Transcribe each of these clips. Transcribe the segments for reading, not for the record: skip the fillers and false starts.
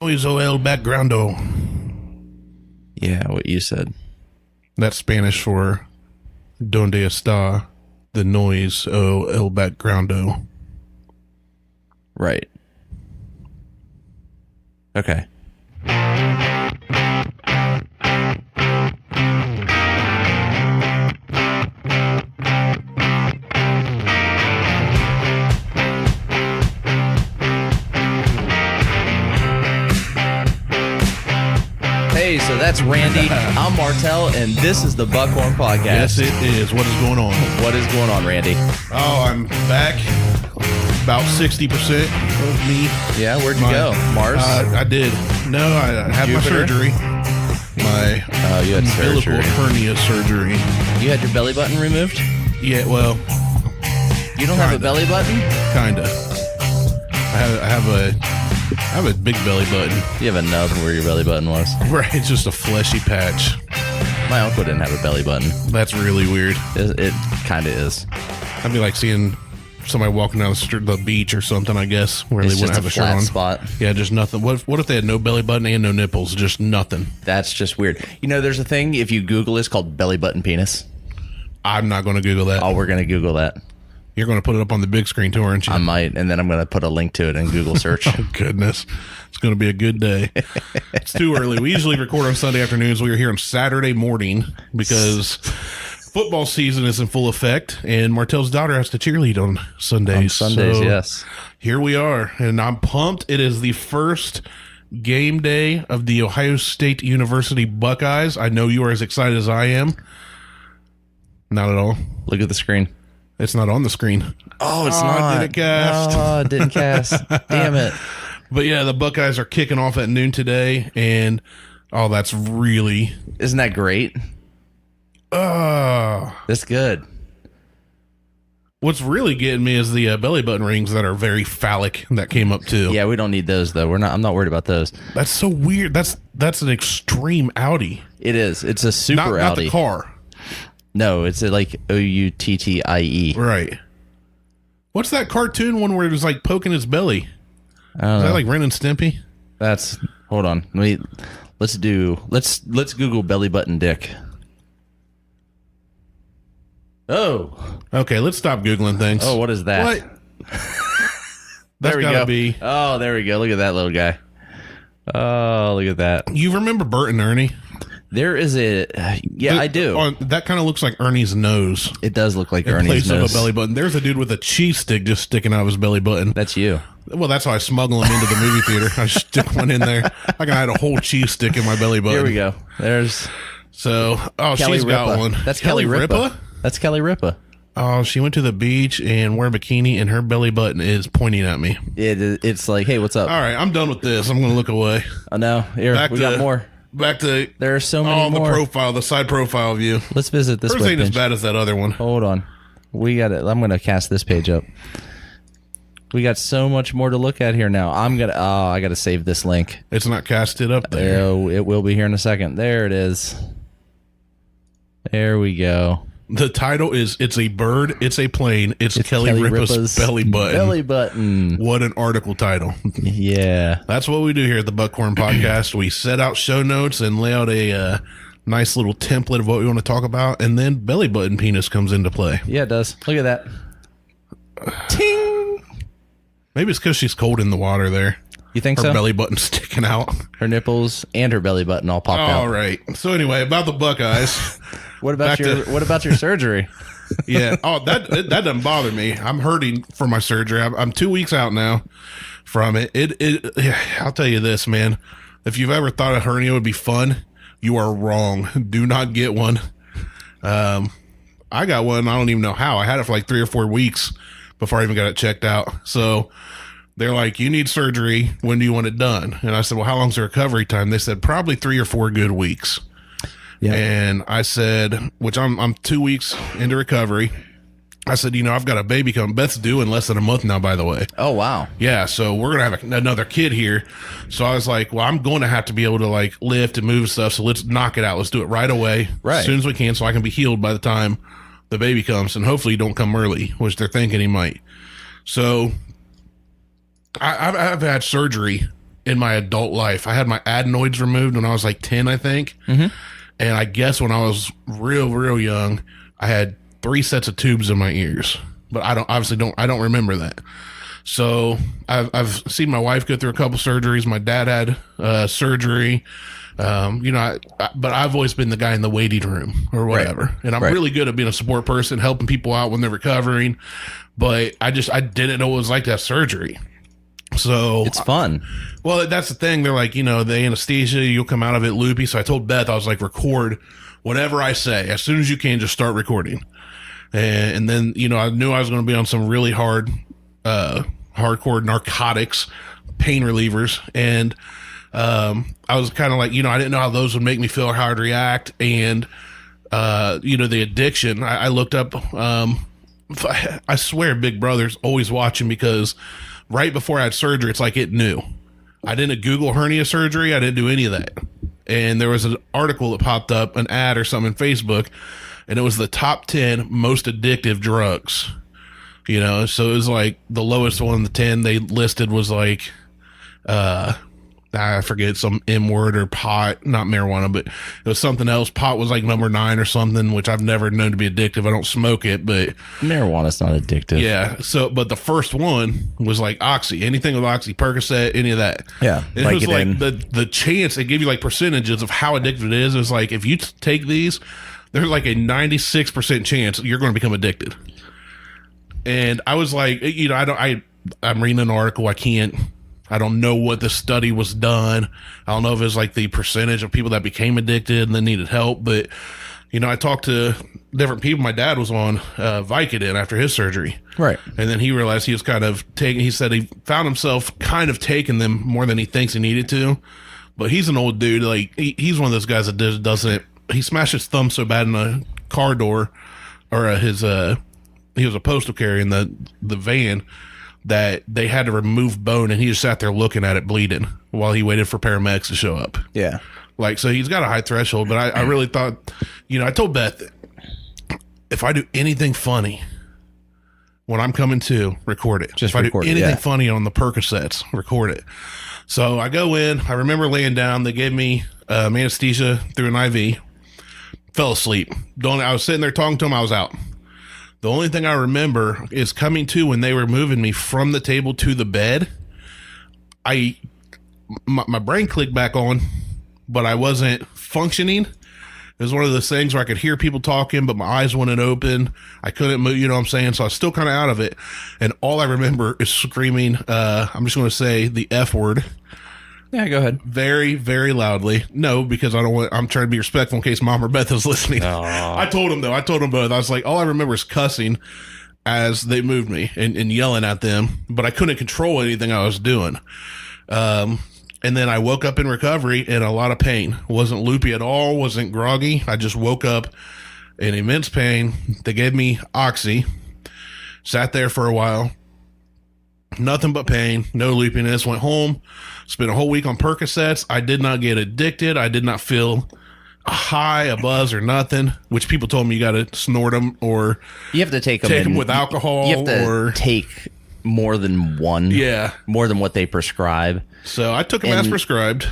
Noise o el backgroundo. Yeah, what you said. That's Spanish for Donde está the noise o el backgroundo. Right. Okay. Hey, so that's Randy. I'm Martel, and this is the Buckhorn Podcast. Yes, it is. What is going on? What is going on, Randy? Oh, I'm back. About 60% of me. Yeah, where'd you go? Mars? I did. No, I had my Jupiter? surgery. My You had umbilical surgery. hernia surgery. You had your belly button removed? Yeah, well, You don't have a belly button? kinda. I have a big belly button. You have a nub where your belly button was. Right, it's just a fleshy patch. My uncle didn't have a belly button. That's really weird. It kind of is. I'd be like seeing somebody walking down the beach or something, I guess, where It's they wouldn't just have a a shirt flat on. spot. Yeah, just nothing. What if they had no belly button and no nipples? Just nothing. That's just weird. You know, there's a thing, if you Google it's called belly button penis. I'm not going to Google that. Oh, we're going to Google that. You're going to put it up on the big screen too, aren't you? I might, and then I'm going to put a link to it in Google search. Oh, goodness. It's going to be a good day. It's too early. We usually record on Sunday afternoons. We are here on Saturday morning because football season is in full effect, and Martel's daughter has to cheerlead on Sundays. On Sundays, So yes. Here we are, and I'm pumped. It is the first game day of the Ohio State University Buckeyes. I know you are as excited as I am. Not at all. Look at the screen. It's not on the screen. Oh, it's Oh, not. it didn't cast. Oh, it didn't cast. Damn it. But yeah, the Buckeyes are kicking off at noon today, and that's really Isn't that great? That's good. what's really getting me is the belly button rings that are very phallic that came up too. Yeah, we don't need those though. I'm not worried about those. That's so weird. That's an extreme Audi. It is. It's a super Not Audi. the car. No, it's like Outtie. Right. What's that cartoon one where it was like poking his belly? I don't Is know. that like Ren and Stimpy? That's hold on. Let's Google belly button dick. Oh. Okay, let's stop Googling things. Oh, what is that? What? There That's we gotta go. be. Oh, there we go. Look at that little guy. Oh, look at that. You remember Bert and Ernie? There is I do. That kind of looks like Ernie's nose. It does look like In Ernie's place nose. of a belly button. There's a dude with a cheese stick just sticking out of his belly button. That's you. Well, that's how I smuggle him into the movie theater. I stick one in there. I can hide a whole cheese stick in my belly button. Here we go. There's So, Kelly she's Ripa. got one. That's Kelly Ripa. That's Kelly Ripa. Oh, she went to the beach and wear a bikini, and her belly button is pointing at me. It's like, hey, what's up? All right, I'm done with this. I'm going to look away. Oh no, here we got more. Back to There are so many more. the side profile view. Let's visit this Hers ain't as webpage. bad as that other one. Hold on, we got it. I'm gonna cast this page up. We got so much more to look at here now. I gotta save this link. It's not casted up there. Oh, it will be here in a second. There it is. There we go. The title is "It's a Bird, It's a Plane, It's Kelly Ripa's Belly Button." Belly button. What an article title. Yeah. That's what we do here at the Buckhorn Podcast. We set out show notes and lay out a nice little template of what we want to talk about, and then belly button penis comes into play. Yeah, it does. Look at that. Ting. Maybe it's because she's cold in the water there. You think Her so? belly button sticking out. Her nipples and her belly button all popped out. All right. So anyway, about the Buckeyes. What about Back your your surgery? Yeah. Oh, that doesn't bother me. I'm hurting from my surgery. I'm 2 weeks out now from it. I'll tell you this, man. If you've ever thought a hernia would be fun, you are wrong. Do not get one. I got one. I don't even know how. I had it for like 3 or 4 weeks before I even got it checked out. So they're like, you need surgery. When do you want it done? And I said, well, how long's the recovery time? They said probably 3 or 4 good weeks. Yeah. And I said, which I'm 2 weeks into recovery. I said, I've got a baby coming. Beth's due in less than a month now, by the way. Oh wow. Yeah, so we're going to have another kid here. So I was like, well, I'm going to have to be able to like lift and move stuff. So let's knock it out. Let's do it right away. Right. As soon as we can, so I can be healed by the time the baby comes. And hopefully he don't come early, which they're thinking he might. So I've had surgery in my adult life. I had my adenoids removed when I was like 10, I think. And I guess when I was real young, I had 3 sets of tubes in my ears, but I don't remember that. So I've seen my wife go through a couple surgeries. My dad had surgery. But I've always been the guy in the waiting room or whatever. Right. And I'm really good at being a support person, helping people out when they're recovering. But I didn't know what it was like to have surgery. So it's fun. Well, that's the thing. They're like, the anesthesia, you'll come out of it loopy. So I told Beth, I was like, record whatever I say. As soon as you can, just start recording. And then, I knew I was going to be on some really hardcore narcotics, pain relievers. And I was kind of like, I didn't know how those would make me feel or how I'd react. And, the addiction, I looked up, I swear Big Brother's always watching, because right before I had surgery, it's like it knew. I didn't Google hernia surgery. I didn't do any of that. And there was an article that popped up, an ad or something on Facebook, and it was the top 10 most addictive drugs. So it was like the lowest one, the 10 they listed was like, I forget, some M word or pot, not marijuana, but it was something else. Pot was like number 9 or something, which I've never known to be addictive. I don't smoke it, but marijuana's not addictive. Yeah. So, but the first one was like Oxy, anything with Oxy, Percocet, any of that. Yeah. It was like the chance, they gave you like percentages of how addictive it is. It was like, if you take these, there's like a 96% chance you're going to become addicted. And I was like, I'm reading an article. I don't know what the study was done. I don't know if it was like the percentage of people that became addicted and then needed help. But, I talked to different people. My dad was on Vicodin after his surgery. Right. And then he realized he was kind of he said he found himself kind of taking them more than he thinks he needed to. But he's an old dude. Like, he's one of those guys that doesn't, he smashed his thumb so bad in a car door, or he was a postal carrier in the van, that they had to remove bone, and he just sat there looking at it bleeding while he waited for paramedics to show up. Yeah. Like, so he's got a high threshold, but I really thought, I told Beth, if I do anything funny when I'm coming to, record it. Just if record I do it, anything yeah. funny on the Percocets, record it. So I go in, I remember laying down, they gave me anesthesia through an IV, fell asleep. I was sitting there talking to him, I was out. The only thing I remember is coming to when they were moving me from the table to the bed. My brain clicked back on, but I wasn't functioning. It was one of those things where I could hear people talking, but my eyes wouldn't open. I couldn't move, you know what I'm saying? So I was still kind of out of it. And all I remember is screaming, I'm just going to say the F word. Yeah, go ahead. Very, very loudly. No, because I'm trying to be respectful in case Mom or Beth is listening. Aww. I told them both. I was like, all I remember is cussing as they moved me and yelling at them, but I couldn't control anything I was doing. And then I woke up in recovery in a lot of pain. Wasn't loopy at all. Wasn't groggy. I just woke up in immense pain. They gave me Oxy. Sat there for a while. Nothing but pain. No loopiness. Went home. Spent a whole week on Percocets. I did not get addicted. I did not feel a high, a buzz, or nothing, which people told me you got to snort them or you have to take them with alcohol. You have to take more than one. Yeah. More than what they prescribe. So I took them as prescribed.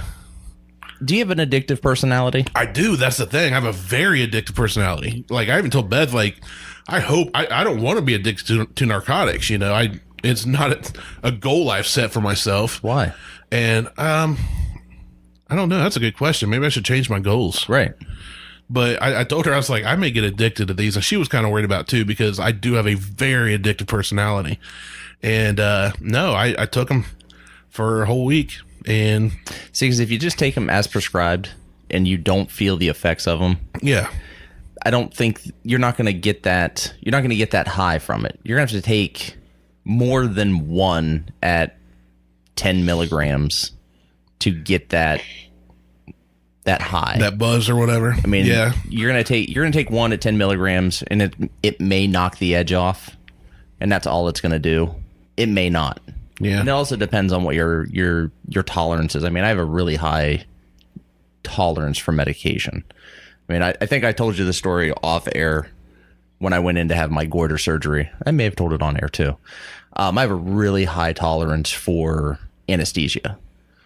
Do you have an addictive personality? I do. That's the thing. I have a very addictive personality. Like, I even told Beth, like, I hope I don't want to be addicted to narcotics. It's not a goal I've set for myself. Why? And I don't know. That's a good question. Maybe I should change my goals. Right. But I told her, I was like, I may get addicted to these. And she was kind of worried about it too, because I do have a very addictive personality. And no, I took them for a whole week. And see, because if you just take them as prescribed and you don't feel the effects of them, yeah, I don't think you're not going to get that. You're not going to get that high from it. You're going to have to take more than one at 10 milligrams to get that high, that buzz or whatever. I mean, yeah, you're gonna take one at 10 milligrams, and it may knock the edge off, and that's all it's gonna do. It may not. Yeah, and it also depends on what your tolerance is. I mean, I have a really high tolerance for medication. I mean, I think I told you the story off air when I went in to have my goiter surgery. I may have told it on air too. I have a really high tolerance for anesthesia.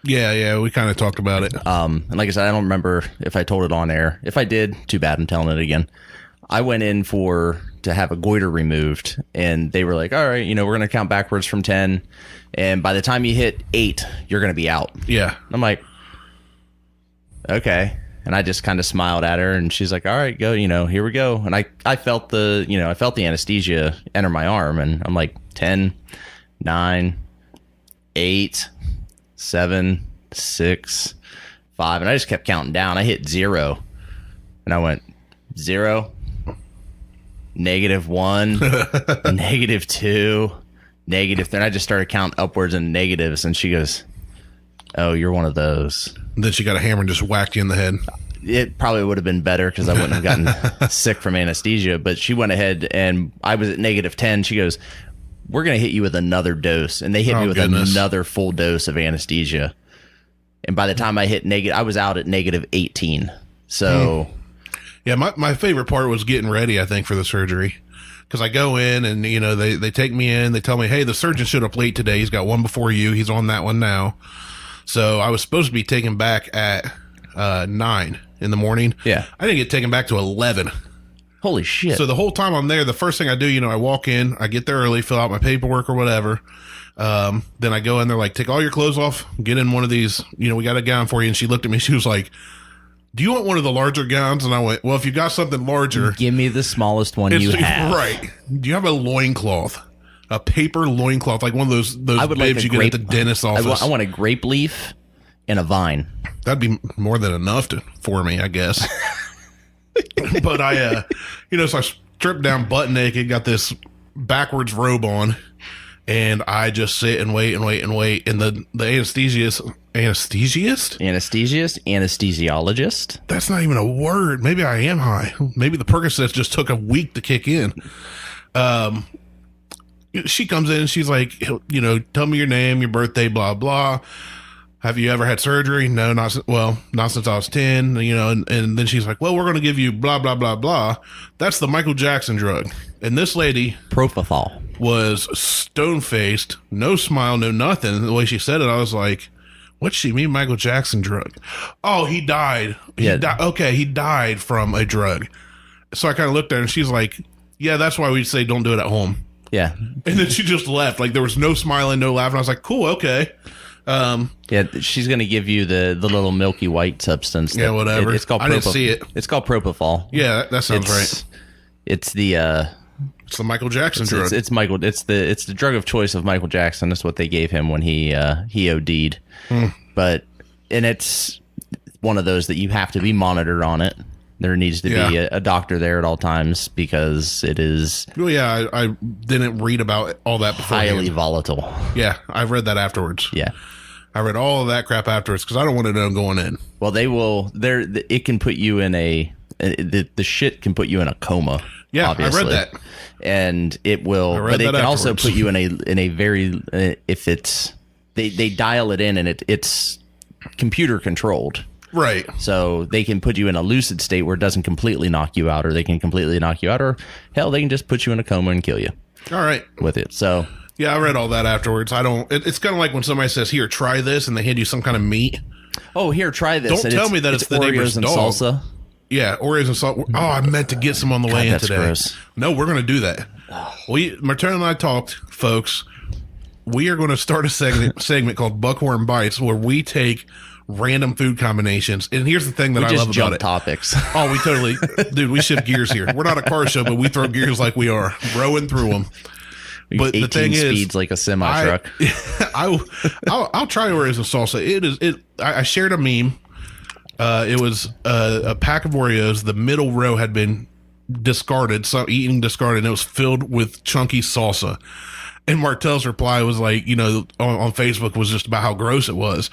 Yeah, we kind of talked about it. And like I said, I don't remember if I told it on air. If I did, too bad. I'm telling it again. I went in to have a goiter removed, and they were like, all right, we're going to count backwards from 10. And by the time you hit 8, you're going to be out. Yeah. I'm like, okay. And I just kind of smiled at her, and she's like, all right, go, here we go. And I felt the anesthesia enter my arm, and I'm like, 10, 9, 8, 7, 6, 5. And I just kept counting down. I hit 0, and I went 0, -1, -2, -3. And I just started counting upwards and negatives, and she goes, oh, you're one of those. Then she got a hammer and just whacked you in the head. It probably would have been better because I wouldn't have gotten sick from anesthesia. But she went ahead, and I was at -10. She goes, we're going to hit you with another dose. And they hit me with another full dose of anesthesia. And by the time I hit I was out at -18. So... Yeah, my favorite part was getting ready, I think, for the surgery. Because I go in and, they take me in. They tell me, hey, the surgeon showed up late today. He's got one before you. He's on that one now. So I was supposed to be taken back at 9 in the morning. Yeah. I didn't get taken back to 11. Holy shit. So the whole time I'm there, the first thing I do, I walk in, I get there early, fill out my paperwork or whatever. Then I go in there, like, take all your clothes off, get in one of these, we got a gown for you. And she looked at me. She was like, do you want one of the larger gowns? And I went, well, if you got something larger, give me the smallest one you have. Right. Do you have a loincloth? A paper loincloth, like one of those bibs you get at the dentist's office. I want a grape leaf and a vine. That'd be more than enough for me, I guess. But I, so I stripped down butt naked, got this backwards robe on, and I just sit and wait and wait and wait. And the anesthesiologist. That's not even a word. Maybe I am high. Maybe the Percocets just took a week to kick in. She comes in and she's like, tell me your name, your birthday, blah, blah. Have you ever had surgery? No, not since I was 10, and then she's like, well, we're going to give you blah, blah, blah, blah. That's the Michael Jackson drug. And this lady propofol was stone-faced, no smile, no nothing. The way she said it, I was like, what's she mean, Michael Jackson drug? Oh, he died. Okay, he died from a drug. So I kind of looked at her and she's like, yeah, that's why we say don't do it at home. Yeah. And then she just left. Like, there was no smiling, no laughing. I was like, cool, okay. Yeah, she's going to give you the little milky white substance. Yeah, whatever. It's called I didn't see it. It's called propofol. Yeah, that sounds right. It's the Michael Jackson drug. It's the drug of choice of Michael Jackson. That's what they gave him when he OD'd. But it's one of those that you have to be monitored on it. There needs to be a doctor there at all times because it is. Well, yeah, I didn't read about all that before. Highly volatile. Yeah, I read that afterwards. Yeah, I read all of that crap afterwards because I don't want to know going in. Well, they will. It can put you in the shit can put you in a coma. Yeah, obviously. I read that, and it will. But it can also put you in a very if it's they dial it in and it's computer controlled. Right. So they can put you in a lucid state where it doesn't completely knock you out, or they can completely knock you out, or hell, they can just put you in a coma and kill you. All right. With it. So yeah, I read all that afterwards. It's kind of like when somebody says, here, try this, and they hand you some kind of meat. Oh, here, try this. Don't tell me that it's the neighbor's and dog. Salsa. Yeah, Oreos and salsa. Oh, I meant to get some on the way in today. Gross. No, we're going to do that. Martell and I talked, folks. We are going to start a segment called Buckhorn Bites where we take random food combinations. And here's the thing that I love about it. Topics. Oh, we totally, dude, we shift gears here. We're not a car show, but we throw gears like we are, rowing through them. But the thing speeds like a semi truck. I'll try Oreos and salsa. I shared a meme. It was a pack of Oreos. The middle row had been discarded, discarded, and it was filled with chunky salsa. And Martell's reply was like, on Facebook was just about how gross it was.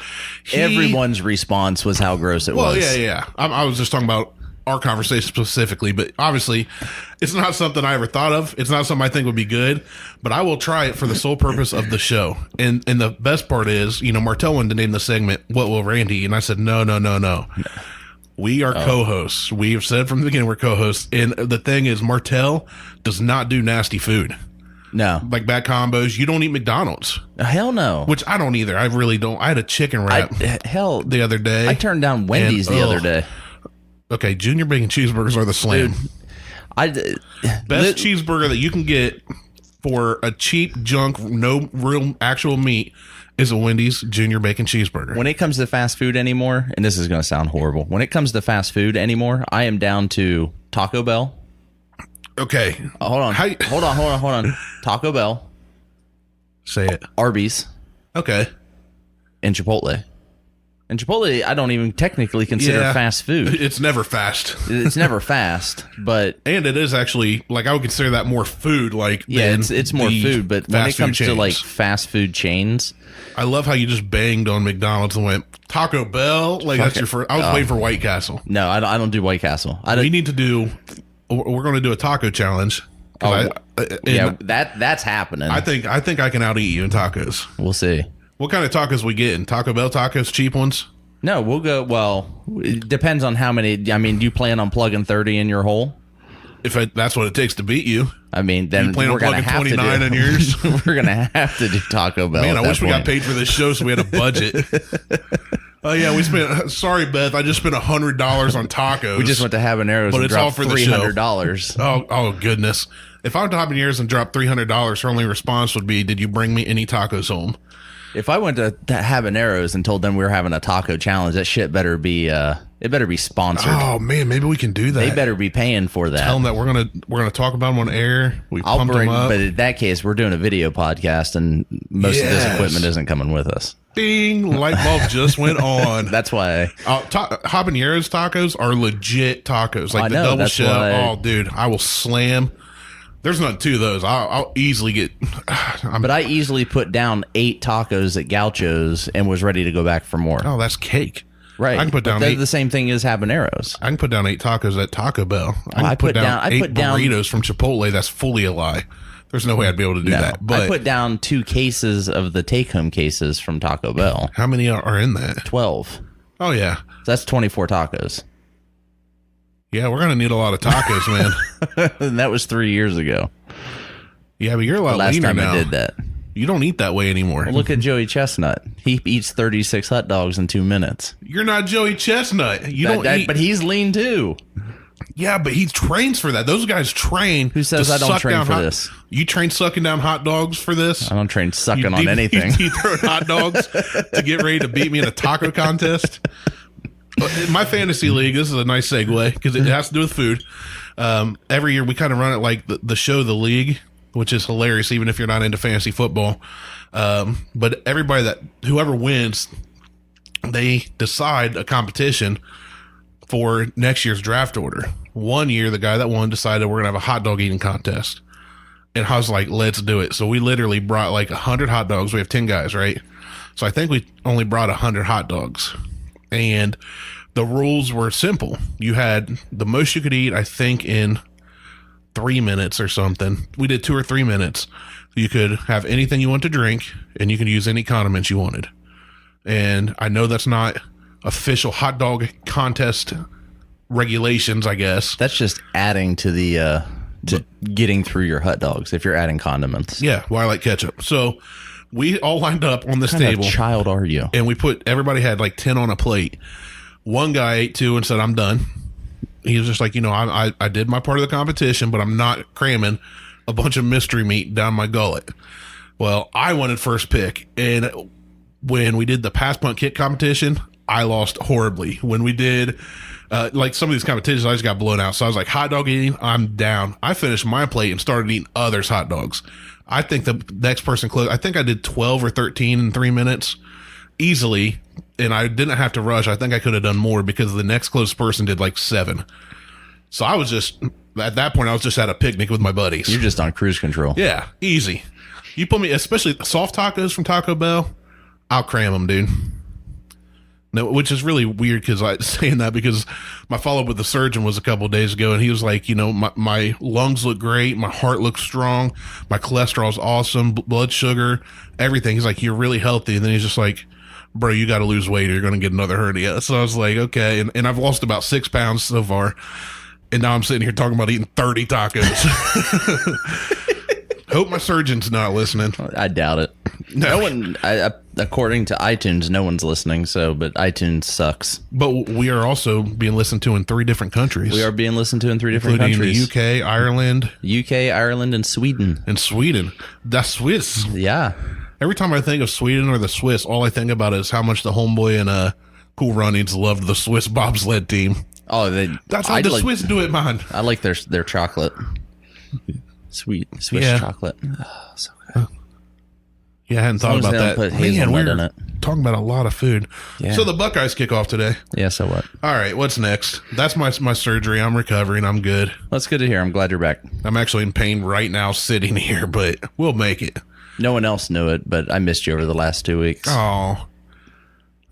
Everyone's response was how gross it was. Well, yeah. I was just talking about our conversation specifically, but obviously it's not something I ever thought of. It's not something I think would be good, but I will try it for the sole purpose of the show. And the best part is, Martell wanted to name the segment, What Will Randy? And I said, no. We are co-hosts. We have said from the beginning we're co-hosts. And the thing is, Martell does not do nasty food. No. Like bad combos. You don't eat McDonald's. Hell no. Which I don't either. I really don't. I had a chicken wrap the other day. I turned down Wendy's the other day. Okay, junior bacon cheeseburgers are the slam. Dude, Best cheeseburger that you can get for a cheap junk, no real actual meat is a Wendy's junior bacon cheeseburger. When it comes to fast food anymore, and this is going to sound horrible, when it comes to fast food anymore, I am down to Taco Bell. Okay. Hold on. Hold on. Taco Bell. Say it. Arby's. Okay. And Chipotle. And Chipotle, I don't even technically consider fast food. It's never fast. It's never fast, but... And it is actually, like, I would consider that more food, like... Yeah, it's more food, but when it comes to, like, fast food chains... I love how you just banged on McDonald's and went, Taco Bell? Like, that's your first... I was waiting for White Castle. No, I don't do White Castle. We need to do... We're going to do a taco challenge. That's happening. I think I can out-eat you in tacos. We'll see. What kind of tacos we getting? Taco Bell tacos, cheap ones? No, we'll go... Well, it depends on how many... I mean, do you plan on plugging 30 in your hole? If that's what it takes to beat you. I mean, then we're going to have 29 in yours. We're going to have to do Taco Bell. Man, I wish we got paid for this show so we had a budget. Oh, yeah, we spent... Sorry, Beth, I just spent $100 on tacos. We just went to Habaneros and dropped $300. Oh, goodness. If I went to Habaneros and dropped $300, her only response would be, did you bring me any tacos home? If I went to Habaneros and told them we were having a taco challenge, that shit better be it better be sponsored. Oh man, maybe we can do that. They better be paying for that. Tell them that we're gonna talk about them on air. I'll bring them up. But in that case, we're doing a video podcast, and most of this equipment isn't coming with us. Bing! Light bulb just went on. That's why. Habaneros tacos are legit tacos, like the double shell. Oh, dude, I will slam. There's not two of those. I'll easily get... But I easily put down 8 tacos at Gaucho's and was ready to go back for more. Oh, that's cake. Right. I can put down they're the same thing as Habaneros. I can put down 8 tacos at Taco Bell. I can put down 8 burritos from Chipotle. That's fully a lie. There's no way I'd be able to do that. But I put down 2 cases of the take-home cases from Taco Bell. How many are in that? 12. Oh, yeah. So that's 24 tacos. Yeah, we're going to need a lot of tacos, man. And that was 3 years ago. Yeah, but you're a lot leaner now. Last time I did that. You don't eat that way anymore. Well, look at Joey Chestnut. He eats 36 hot dogs in 2 minutes. You're not Joey Chestnut. You don't eat. But he's lean too. Yeah, but he trains for that. Those guys train. Who says I don't train for this? You train sucking down hot dogs for this? I don't train sucking on anything. You throw hot dogs to get ready to beat me in a taco contest? My fantasy league, this is a nice segue because it has to do with food. Every year we kind of run it like the show The League, which is hilarious even if you're not into fantasy football. But whoever wins, they decide a competition for next year's draft order. One year, the guy that won decided we're going to have a hot dog eating contest. And I was like, let's do it. So we literally brought like 100 hot dogs. We have 10 guys, right? So I think we only brought 100 hot dogs. And the rules were simple. You had the most you could eat, I think, in 3 minutes or something. We did 2 or 3 minutes. You could have anything you want to drink, and you could use any condiments you wanted. And I know that's not official hot dog contest regulations, I guess. That's just adding to the to getting through your hot dogs if you're adding condiments. Yeah, well, I like ketchup. So we all lined up on this table. What kind of child are you? And everybody had like 10 on a plate. One guy ate 2 and said, I'm done. He was just like, I did my part of the competition, but I'm not cramming a bunch of mystery meat down my gullet. Well, I wanted first pick. And when we did the pass punt kick competition, I lost horribly. When we did like some of these competitions, I just got blown out. So I was like, hot dog eating, I'm down. I finished my plate and started eating others' hot dogs. I think the next person closed. I think I did 12 or 13 in 3 minutes easily, and I didn't have to rush. I think I could have done more because the next closest person did like 7. So I was just, at that point, I was just at a picnic with my buddies. You're just on cruise control. Yeah, easy. You put me, especially soft tacos from Taco Bell, I'll cram them, dude. No, which is really weird because I saying that because my follow-up with the surgeon was a couple of days ago, and he was like, my lungs look great, my heart looks strong, my cholesterol's awesome, blood sugar, everything. He's like, you're really healthy. And then he's just like, bro, you got to lose weight or you're going to get another hernia. So I was like, okay. And I've lost about 6 pounds so far. And now I'm sitting here talking about eating 30 tacos. Hope my surgeon's not listening. I doubt it. No one, according to iTunes, no one's listening. But iTunes sucks. But we are also being listened to in 3 different countries. We are being listened to in 3 different including countries: the UK, Ireland, and Sweden. And Sweden. That's Swiss. Yeah. Every time I think of Sweden or the Swiss, all I think about is how much the homeboy and Cool Runnings loved the Swiss bobsled team. Oh, that's how the Swiss do it, man. I like their chocolate. Sweet Swiss chocolate. Oh, so good. Yeah, I hadn't thought about that. Put hazelnut in it. Talking about a lot of food. Yeah. So the Buckeyes kick off today. Yeah, so what? All right, what's next? That's my surgery. I'm recovering. I'm good. That's good to hear. I'm glad you're back. I'm actually in pain right now sitting here, but we'll make it. No one else knew it, but I missed you over the last 2 weeks. Oh,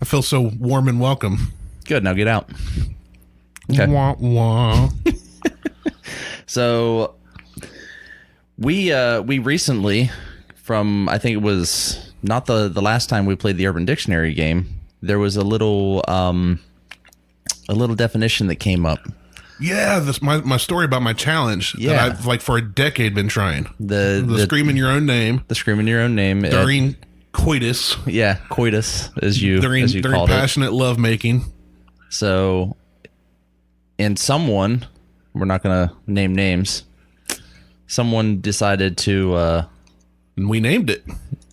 I feel so warm and welcome. Good. Now get out. Okay. Wah, wah. So we recently, from I think it was not the last time we played the Urban Dictionary game, there was a little definition that came up. Yeah, this my story about my challenge that I've like for a decade been trying. The screaming your own name. The screaming your own name during coitus. Yeah, coitus as you during called passionate lovemaking. So, and someone, we're not going to name names. Someone decided to. And we named it.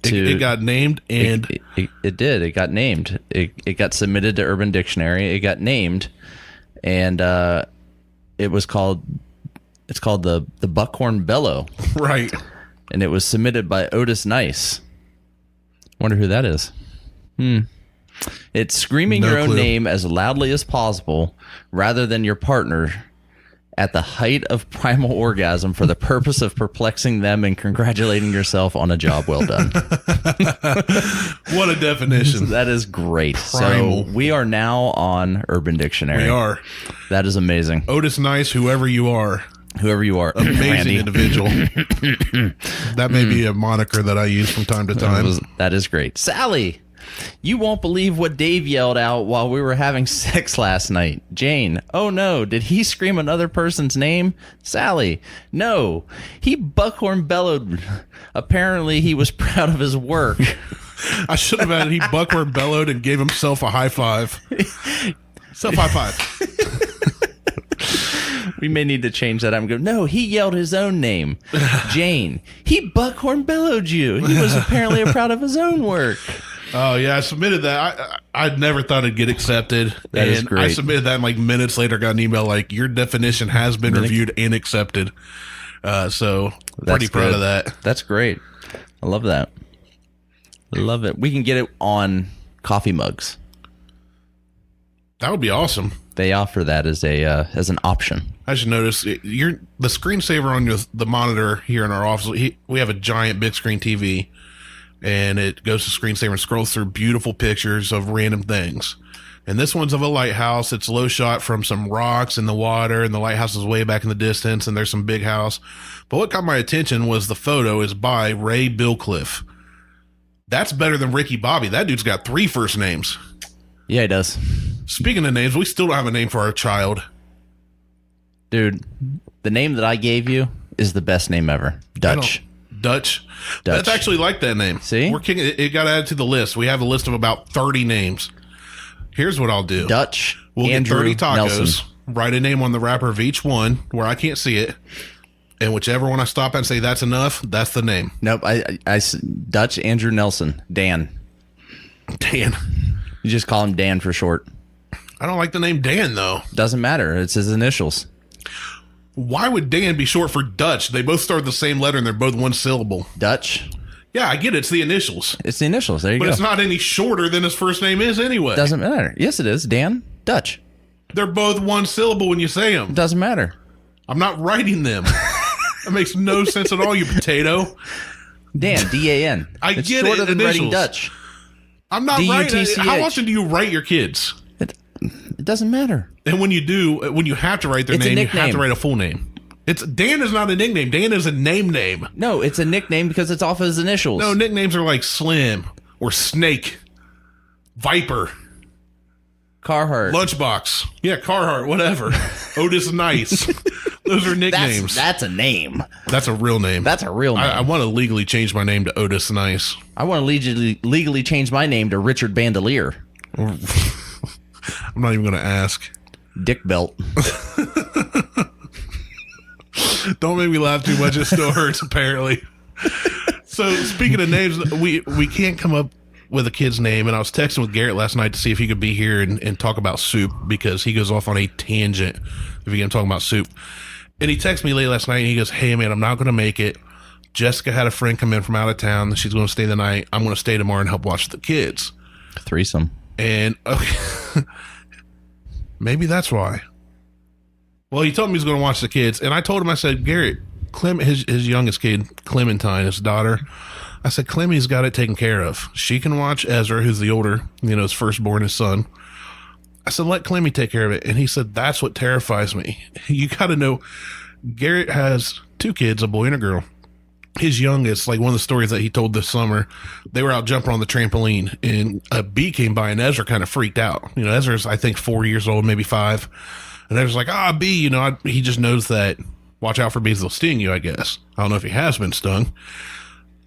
It got named, and it did. It got named. It got submitted to Urban Dictionary. It got named, and it was called. It's called the Buckhorn Bellow. Right. And it was submitted by Otis Nice. Wonder who that is. It's screaming your own name as loudly as possible, rather than your partner, at the height of primal orgasm for the purpose of perplexing them and congratulating yourself on a job well done. What a definition. That is great. Primal. So we are now on Urban Dictionary. We are. That is amazing. Otis Nice, whoever you are. Amazing Randy. Individual. That may be a moniker that I use from time to time. That is great. Sally, you won't believe what Dave yelled out while we were having sex last night. Jane, oh no, did he scream another person's name? Sally, no, he buckhorn bellowed. Apparently he was proud of his work. I should have added he buckhorn bellowed and gave himself a high five. Self high five. We may need to change that. I'm going, no, he yelled his own name. Jane, he buckhorn bellowed you. He was apparently proud of his own work. Oh, yeah, I submitted that. I'd never thought it'd get accepted. That is great. I submitted that, and like minutes later got an email like, your definition has been reviewed and accepted. So pretty proud of that. That's great. I love that. I love it. We can get it on coffee mugs. That would be awesome. They offer that as an option. I should notice the screensaver on the monitor here in our office. We have a giant big screen TV, and it goes to screensaver and scrolls through beautiful pictures of random things. And this one's of a lighthouse. It's low shot from some rocks in the water, and the lighthouse is way back in the distance, and there's some big house. But what caught my attention was the photo is by Ray Billcliffe. That's better than Ricky Bobby. That dude's got 3 first names. Yeah, he does. Speaking of names, we still don't have a name for our child. Dude, the name that I gave you is the best name ever. Dutch. That's actually like that name. See? We're kicking it got added to the list. We have a list of about 30 names. Here's what I'll do. Dutch. We'll Andrew get 30 tacos. Nelson. Write a name on the wrapper of each one where I can't see it. And whichever one I stop at and say that's enough, that's the name. Nope. I Dutch Andrew Nelson. Dan. Dan. You just call him Dan for short. I don't like the name Dan, though. Doesn't matter. It's his initials. Why would Dan be short for Dutch? They both start the same letter and they're both one syllable. Dutch. Yeah, I get it. It's the initials. It's the initials. There you go. But it's not any shorter than his first name is anyway. Doesn't matter. Yes, it is. Dan. Dutch. They're both one syllable when you say them. Doesn't matter. I'm not writing them. That makes no sense at all, you potato. Dan. D-A-N. I it's get shorter it. than Initials. writing Dutch. I'm not writing. D-U-T-C-H. How often do you write your kids? It doesn't matter. And when you do, when you have to write their It's a name, you nickname. have to write a full name. Dan is not a nickname. Dan is a name. No, it's a nickname because it's off his initials. No, nicknames are like Slim or Snake, Viper, Carhartt. Lunchbox. Yeah, Carhartt, whatever. Otis Nice. Those are nicknames. That's a name. That's a real name. That's a real name. I want to legally change my name to Otis Nice. I want to legally change my name to Richard Bandolier. I'm not even going to ask. Dick Belt. Don't make me laugh too much. It still hurts, apparently. So, speaking of names, we can't come up with a kid's name, and I was texting with Garrett last night to see if he could be here and talk about soup, because he goes off on a tangent if he can talk about soup. And he texted me late last night, and he goes, hey, man, I'm not going to make it. Jessica had a friend come in from out of town. She's going to stay the night. I'm going to stay tomorrow and help watch the kids. Threesome. And okay, maybe that's why. Well, he told me he was going to watch the kids, and I told him, I said, Garrett, his youngest kid, Clementine, his daughter, I said, Clemmy's got it taken care of. She can watch Ezra, who's the older, his firstborn, his son. I said, let Clemmy take care of it. And he said, that's what terrifies me. You got to know, Garrett has 2 kids, a boy and a girl. His youngest, like one of the stories that he told this summer, they were out jumping on the trampoline, and a bee came by, and Ezra kind of freaked out. Ezra's, I think, 4 years old, maybe 5. And Ezra's like, a bee, he just knows that, watch out for bees, they'll sting you, I guess. I don't know if he has been stung.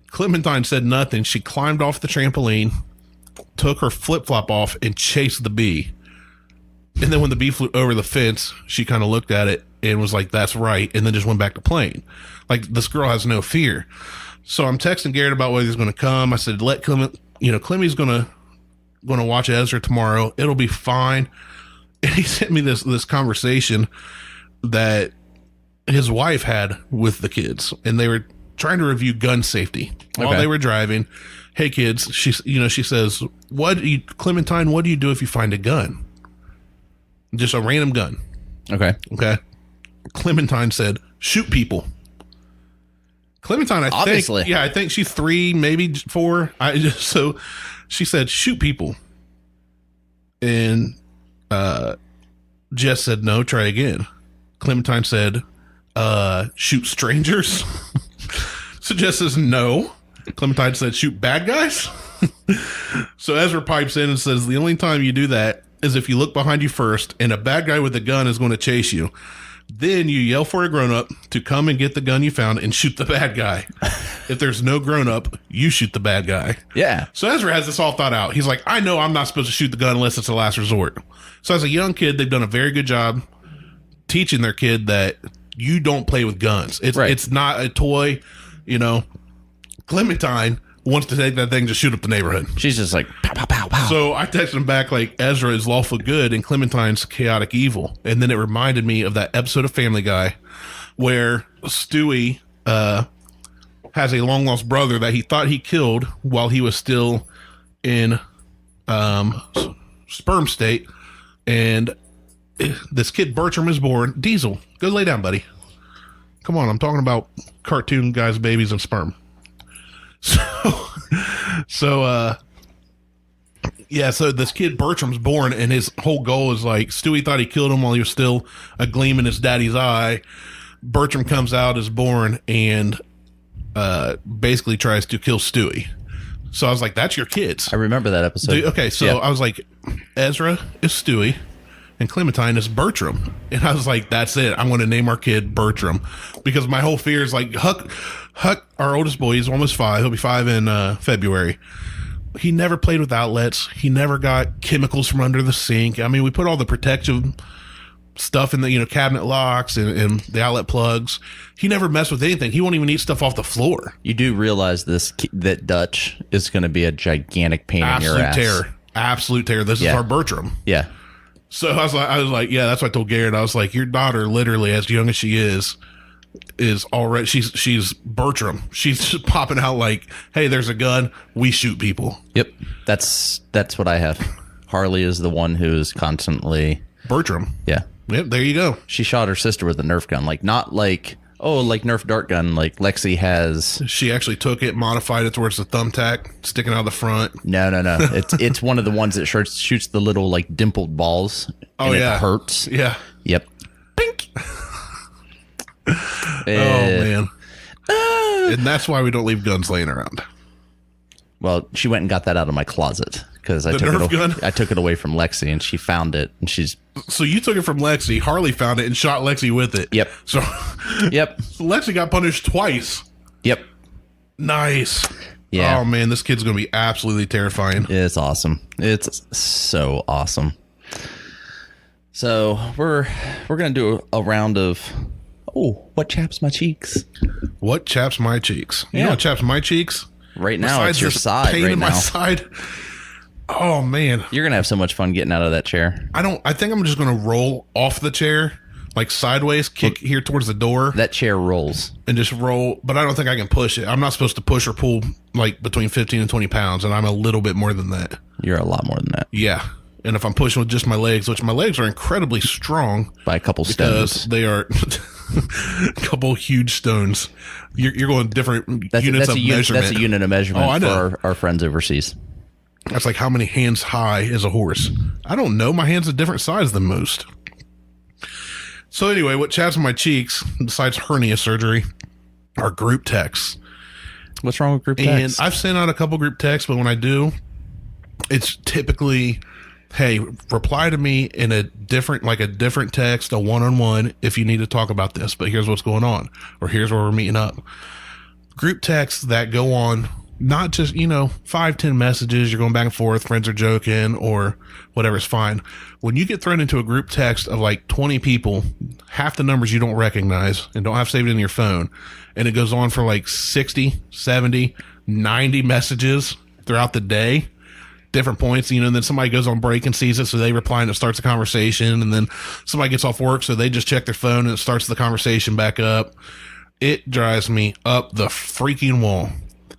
Clementine said nothing. She climbed off the trampoline, took her flip-flop off, and chased the bee. And then when the bee flew over the fence, she kind of looked at it and was like, that's right, and then just went back to playing. Like, this girl has no fear. So I'm texting Garrett about whether he's going to come. I said, let Clement, Clemmy's going to watch Ezra tomorrow. It'll be fine. And he sent me this conversation that his wife had with the kids, and they were trying to review gun safety while they were driving. Hey kids, she says, Clementine, what do you do if you find a gun? Just a random gun. Okay. Clementine said, shoot people. Clementine, I think she's 3, maybe 4. So she said, shoot people. And Jess said, no, try again. Clementine said, shoot strangers. So Jess says, no. Clementine said, shoot bad guys. So Ezra pipes in and says, the only time you do that is if you look behind you first and a bad guy with a gun is going to chase you. Then you yell for a grown-up to come and get the gun you found and shoot the bad guy. If there's no grown-up, you shoot the bad guy. Yeah. So Ezra has this all thought out. He's like, I know I'm not supposed to shoot the gun unless it's a last resort. So as a young kid, they've done a very good job teaching their kid that you don't play with guns. It's not a toy, Clementine wants to take that thing to shoot up the neighborhood. She's just like, pow, pow, pow, pow. So I texted him back like, Ezra is lawful good and Clementine's chaotic evil. And then it reminded me of that episode of Family Guy where Stewie has a long lost brother that he thought he killed while he was still in sperm state. And this kid Bertram is born. Diesel, go lay down, buddy. Come on, I'm talking about cartoon guys, babies, and sperm. So this kid Bertram's born, and his whole goal is like, Stewie thought he killed him while he was still a gleam in his daddy's eye. Bertram comes out as born and basically tries to kill Stewie. So I was like, that's your kids. I remember that episode. I was like, Ezra is Stewie and Clementine is Bertram. And I was like, that's it. I'm going to name our kid Bertram, because my whole fear is like, Huck, our oldest boy, he's almost 5. He'll be 5 in February. He never played with outlets. He never got chemicals from under the sink. I mean, we put all the protective stuff in the cabinet locks and the outlet plugs. He never messed with anything. He won't even eat stuff off the floor. You do realize that Dutch is going to be a gigantic pain in your ass. Absolute terror. This is our Bertram. Yeah. So I was like, yeah, that's what I told Garrett. I was like, your daughter, literally, as young as she is already, she's Bertram. She's just popping out like, hey, there's a gun. We shoot people. Yep. That's what I have. Harley is the one who's constantly Bertram. Yeah. Yep. There you go. She shot her sister with a Nerf gun, like not like, like Nerf dart gun, like Lexi has. She actually took it, modified it towards the thumbtack sticking out the front. No. It's one of the ones that shoots the little like dimpled balls. And it hurts. Yeah. Yep. Pink. Oh man. And that's why we don't leave guns laying around. Well, she went and got that out of my closet because Nerf I took it away from Lexi, and she found it, and she's. So you took it from Lexi. Harley found it and shot Lexi with it. Yep. So Yep. Lexi got punished twice. Yep. Nice. Yeah. Oh man, this kid's gonna be absolutely terrifying. It's awesome. It's so awesome. So we're gonna do a round of what chaps my cheeks? What chaps my cheeks? You know what chaps my cheeks? Right now, Besides it's your this side. pain Right in now, my side. Oh man, you're gonna have so much fun getting out of that chair. I think I'm just gonna roll off the chair, like sideways, kick here towards the door. That chair rolls. And just roll, but I don't think I can push it. I'm not supposed to push or pull like between 15 and 20 pounds, and I'm a little bit more than that. You're a lot more than that. Yeah. And if I'm pushing with just my legs, which my legs are incredibly strong by a couple because stones. they are a couple huge stones. You're going different units of measurement. That's a unit of measurement for our friends overseas. That's like how many hands high is a horse? I don't know. My hands are different size than most. So anyway, what chaps on my cheeks, besides hernia surgery, are group texts. What's wrong with group texts? And I've sent out a couple group texts, but when I do, it's typically, hey, reply to me in a different text, a one-on-one, if you need to talk about this, but here's what's going on, or here's where we're meeting up. Group texts that go on, not just, 5-10 messages, you're going back and forth, friends are joking, or whatever's fine. When you get thrown into a group text of like 20 people, half the numbers you don't recognize and don't have saved in your phone, and it goes on for like 60, 70, 90 messages throughout the day, different points, and then somebody goes on break and sees it, so they reply and it starts a conversation, and then somebody gets off work, so they just check their phone and it starts the conversation back up. It drives me up the freaking wall.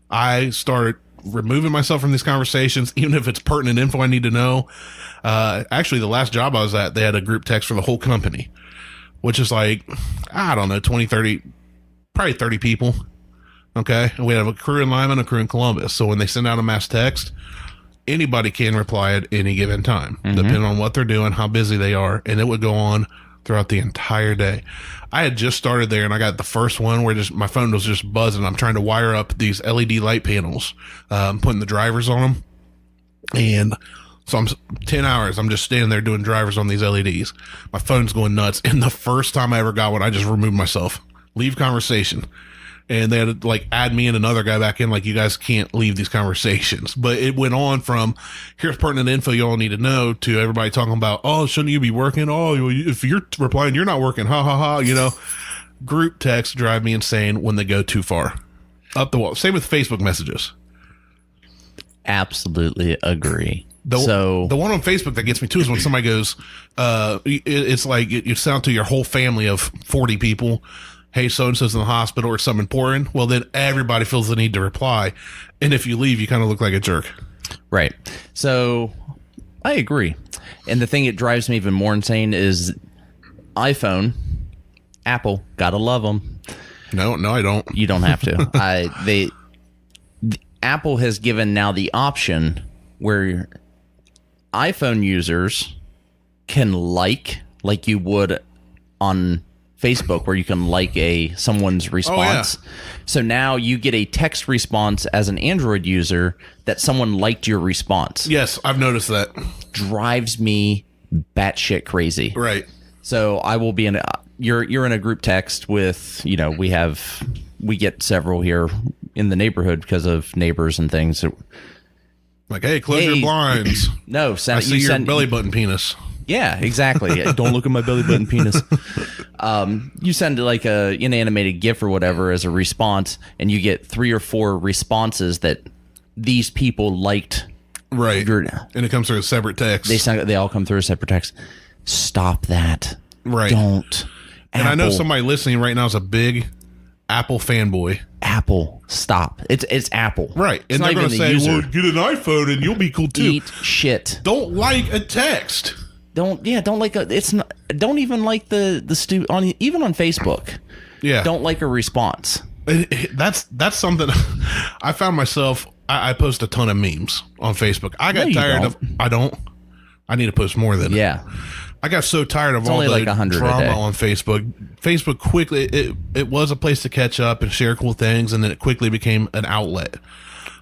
I started removing myself from these conversations, even if it's pertinent info I need to know. Actually, the last job I was at, they had a group text for the whole company, which is like, I don't know, 20, 30, probably 30 people. Okay. And we have a crew in Lima and a crew in Columbus. So when they send out a mass text, anybody can reply at any given time, depending on what they're doing, how busy they are. And it would go on throughout the entire day. I had just started there and I got the first one where my phone was just buzzing. I'm trying to wire up these LED light panels, putting the drivers on them. And so I'm 10 hours. I'm just standing there doing drivers on these LEDs. My phone's going nuts. And the first time I ever got one, I just removed myself, leave conversation. And they had to like add me and another guy back in, like, you guys can't leave these conversations. But it went on from, here's pertinent info you all need to know, to everybody talking about, oh, shouldn't you be working? Oh, if you're replying, you're not working. Ha ha ha. Group texts drive me insane when they go too far up the wall. Same with Facebook messages. Absolutely agree. The one on Facebook that gets me too is when somebody goes, it's like you sound to your whole family of 40 people, hey, so-and-so's in the hospital or something important. Well, then everybody feels the need to reply. And if you leave, you kind of look like a jerk. Right. So I agree. And the thing that drives me even more insane is iPhone, Apple, gotta love them. No, I don't. You don't have to. Apple has given now the option where iPhone users can like you would on Facebook, where you can like someone's response. Oh, yeah. So now you get a text response as an Android user that someone liked your response. Yes, I've noticed that. Drives me batshit crazy. Right. So I will be you're in a group text with, we get several here in the neighborhood because of neighbors and things. Like, hey, close your blinds. No, I see your belly button penis. Yeah, exactly. Don't look at my belly button penis. You send like a inanimated GIF or whatever as a response, and you get 3 or 4 responses that these people liked. Right. And it comes through a separate text. They all come through a separate text. Stop that. Right. Don't. And Apple, I know somebody listening right now is a big Apple fanboy. Apple, stop. It's Apple. Right. And they're going to say, well, get an iPhone and you'll be cool too. Eat shit. Don't like a text. Don't like don't even like even on Facebook. Yeah. Don't like a response. That's something I found myself. I post a ton of memes on Facebook. I got tired of. I need to post more than. Yeah. I got so tired of all the like drama on Facebook. Facebook quickly, it was a place to catch up and share cool things, and then it quickly became an outlet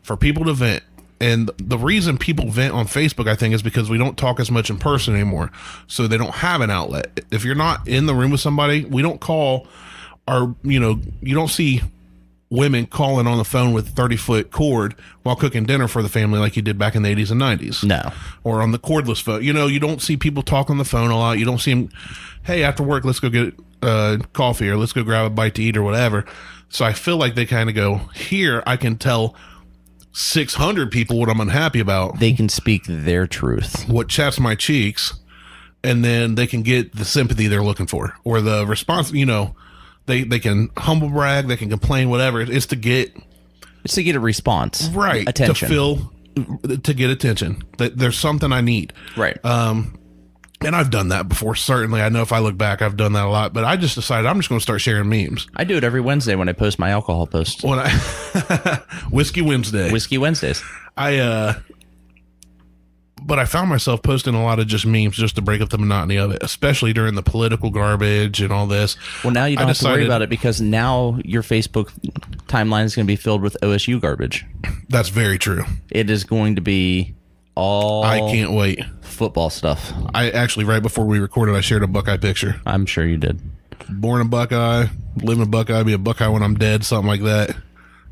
for people to vent. And the reason people vent on Facebook, I think, is because we don't talk as much in person anymore. So they don't have an outlet. If you're not in the room with somebody, we don't call our, you don't see women calling on the phone with 30-foot cord while cooking dinner for the family like you did back in the 80s and 90s. No. Or on the cordless phone. You don't see people talk on the phone a lot. You don't see them, hey, after work, let's go get coffee or let's go grab a bite to eat or whatever. So I feel like they kind of go, here, I can tell 600 people what I'm unhappy about. They can speak their truth. What chaps my cheeks, and then they can get the sympathy they're looking for or the response, They can humble brag, they can complain, whatever. It's to get a response, right? Attention, to get attention. That there's something I need, right? And I've done that before. Certainly, I know if I look back, I've done that a lot. But I just decided I'm just going to start sharing memes. I do it every Wednesday when I post my alcohol posts. When I Whiskey Wednesdays. But I found myself posting a lot of just memes just to break up the monotony of it, especially during the political garbage and all this. Well, now you don't have to worry about it because now your Facebook timeline is going to be filled with OSU garbage. That's very true. It is going to be all I can't wait. Football stuff. I actually, right before we recorded, I shared a Buckeye picture. I'm sure you did. Born a Buckeye, live in a Buckeye, be a Buckeye when I'm dead, something like that.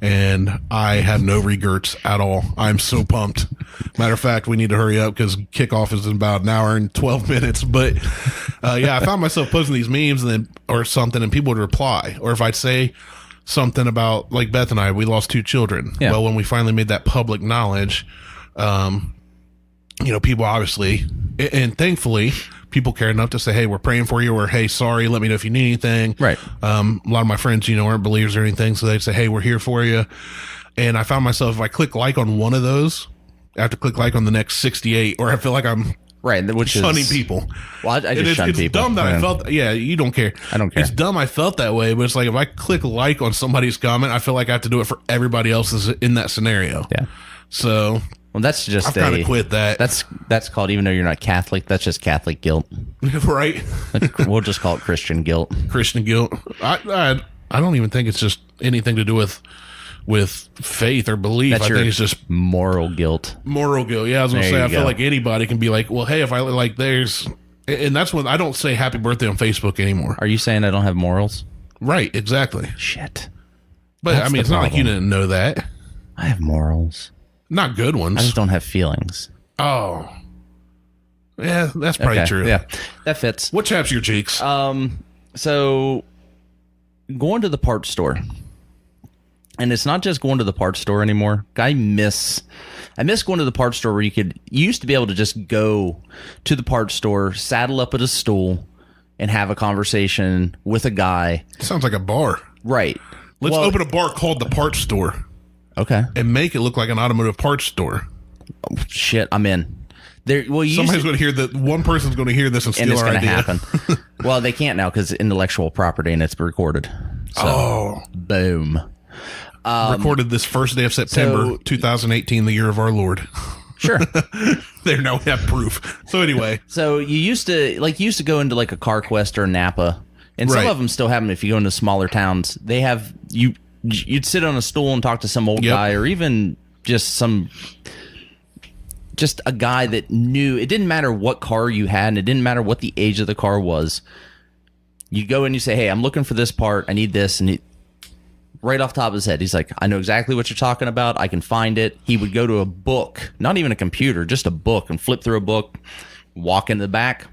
And I have no regrets at all. I'm so pumped. Matter of fact, we need to hurry up because kickoff is in about an hour and 12 minutes. But yeah, I found myself posting these memes or something, and people would reply. Or if I'd say something about, like Beth and I, we lost 2 children. Yeah. Well, when we finally made that public knowledge, people obviously, and thankfully, people care enough to say, hey, we're praying for you, or hey, sorry, let me know if you need anything. Right. A lot of my friends, aren't believers or anything, so they'd say, hey, we're here for you. And I found myself, if I click like on one of those, I have to click like on the next 68, or I feel like I'm shunning people. Well, I just shun people. It's dumb that I felt, you don't care. I don't care. It's dumb I felt that way, but it's like if I click like on somebody's comment, I feel like I have to do it for everybody else in that scenario. Yeah. So... Well, that's just I've kind of quit that. That's called, even though you're not Catholic, that's just Catholic guilt. Right. We'll just call it Christian guilt. Christian guilt. I don't even think it's just anything to do with faith or belief. I think it's just moral guilt. Moral guilt. Yeah, I was going to say, I feel like anybody can be like, well, hey, if I like and that's when I don't say happy birthday on Facebook anymore. Are you saying I don't have morals? Right, exactly. Shit. But That's it's not like you didn't know that. I have morals. Not good ones. I just don't have feelings. Oh. Yeah, that's probably true. Yeah, that fits. What chaps your cheeks? So going to the parts store. And it's not just going to the parts store anymore. I miss going to the parts store where you used to be able to just go to the parts store, saddle up at a stool, and have a conversation with a guy. Sounds like a bar. Right. Let's open a bar called the parts store. Okay. And make it look like an automotive parts store. Oh, shit, I'm in. Somebody's going to hear that. One person's going to hear this and steal our idea. And it's going to happen. Well, they can't now because intellectual property and it's recorded. So, boom. Recorded this first day of September 2018, the year of our Lord. Sure. There, now we have proof. So anyway. So you used to go into like a CarQuest or a Napa, and some of them still have them if you go into smaller towns. They have you'd sit on a stool and talk to some old guy, or even just a guy that knew. It didn't matter what car you had, and it didn't matter what the age of the car was. You go and you say, hey, I'm looking for this part. I need this. And right off the top of his head, he's like, I know exactly what you're talking about. I can find it. He would go to a book, not even a computer, just a book, and flip through a book, walk in the back.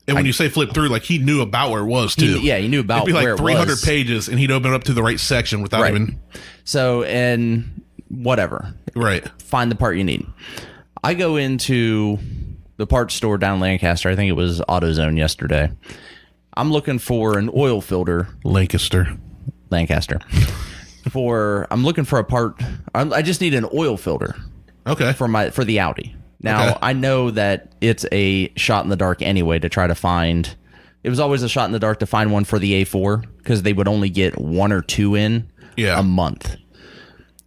And when you say flip through, like he knew about where it was too. He knew about where it was. It'd be like 300 pages, and he'd open it up to the right section without even. So, and whatever. Right. Find the part you need. I go into the parts store down in Lancaster. I think it was AutoZone yesterday. I'm looking for an oil filter. Lancaster. I'm looking for a part. I just need an oil filter. Okay. For the Audi. Now, I know that it's a shot in the dark anyway to try to find. It was always a shot in the dark to find one for the A4 because they would only get 1 or 2 in a month.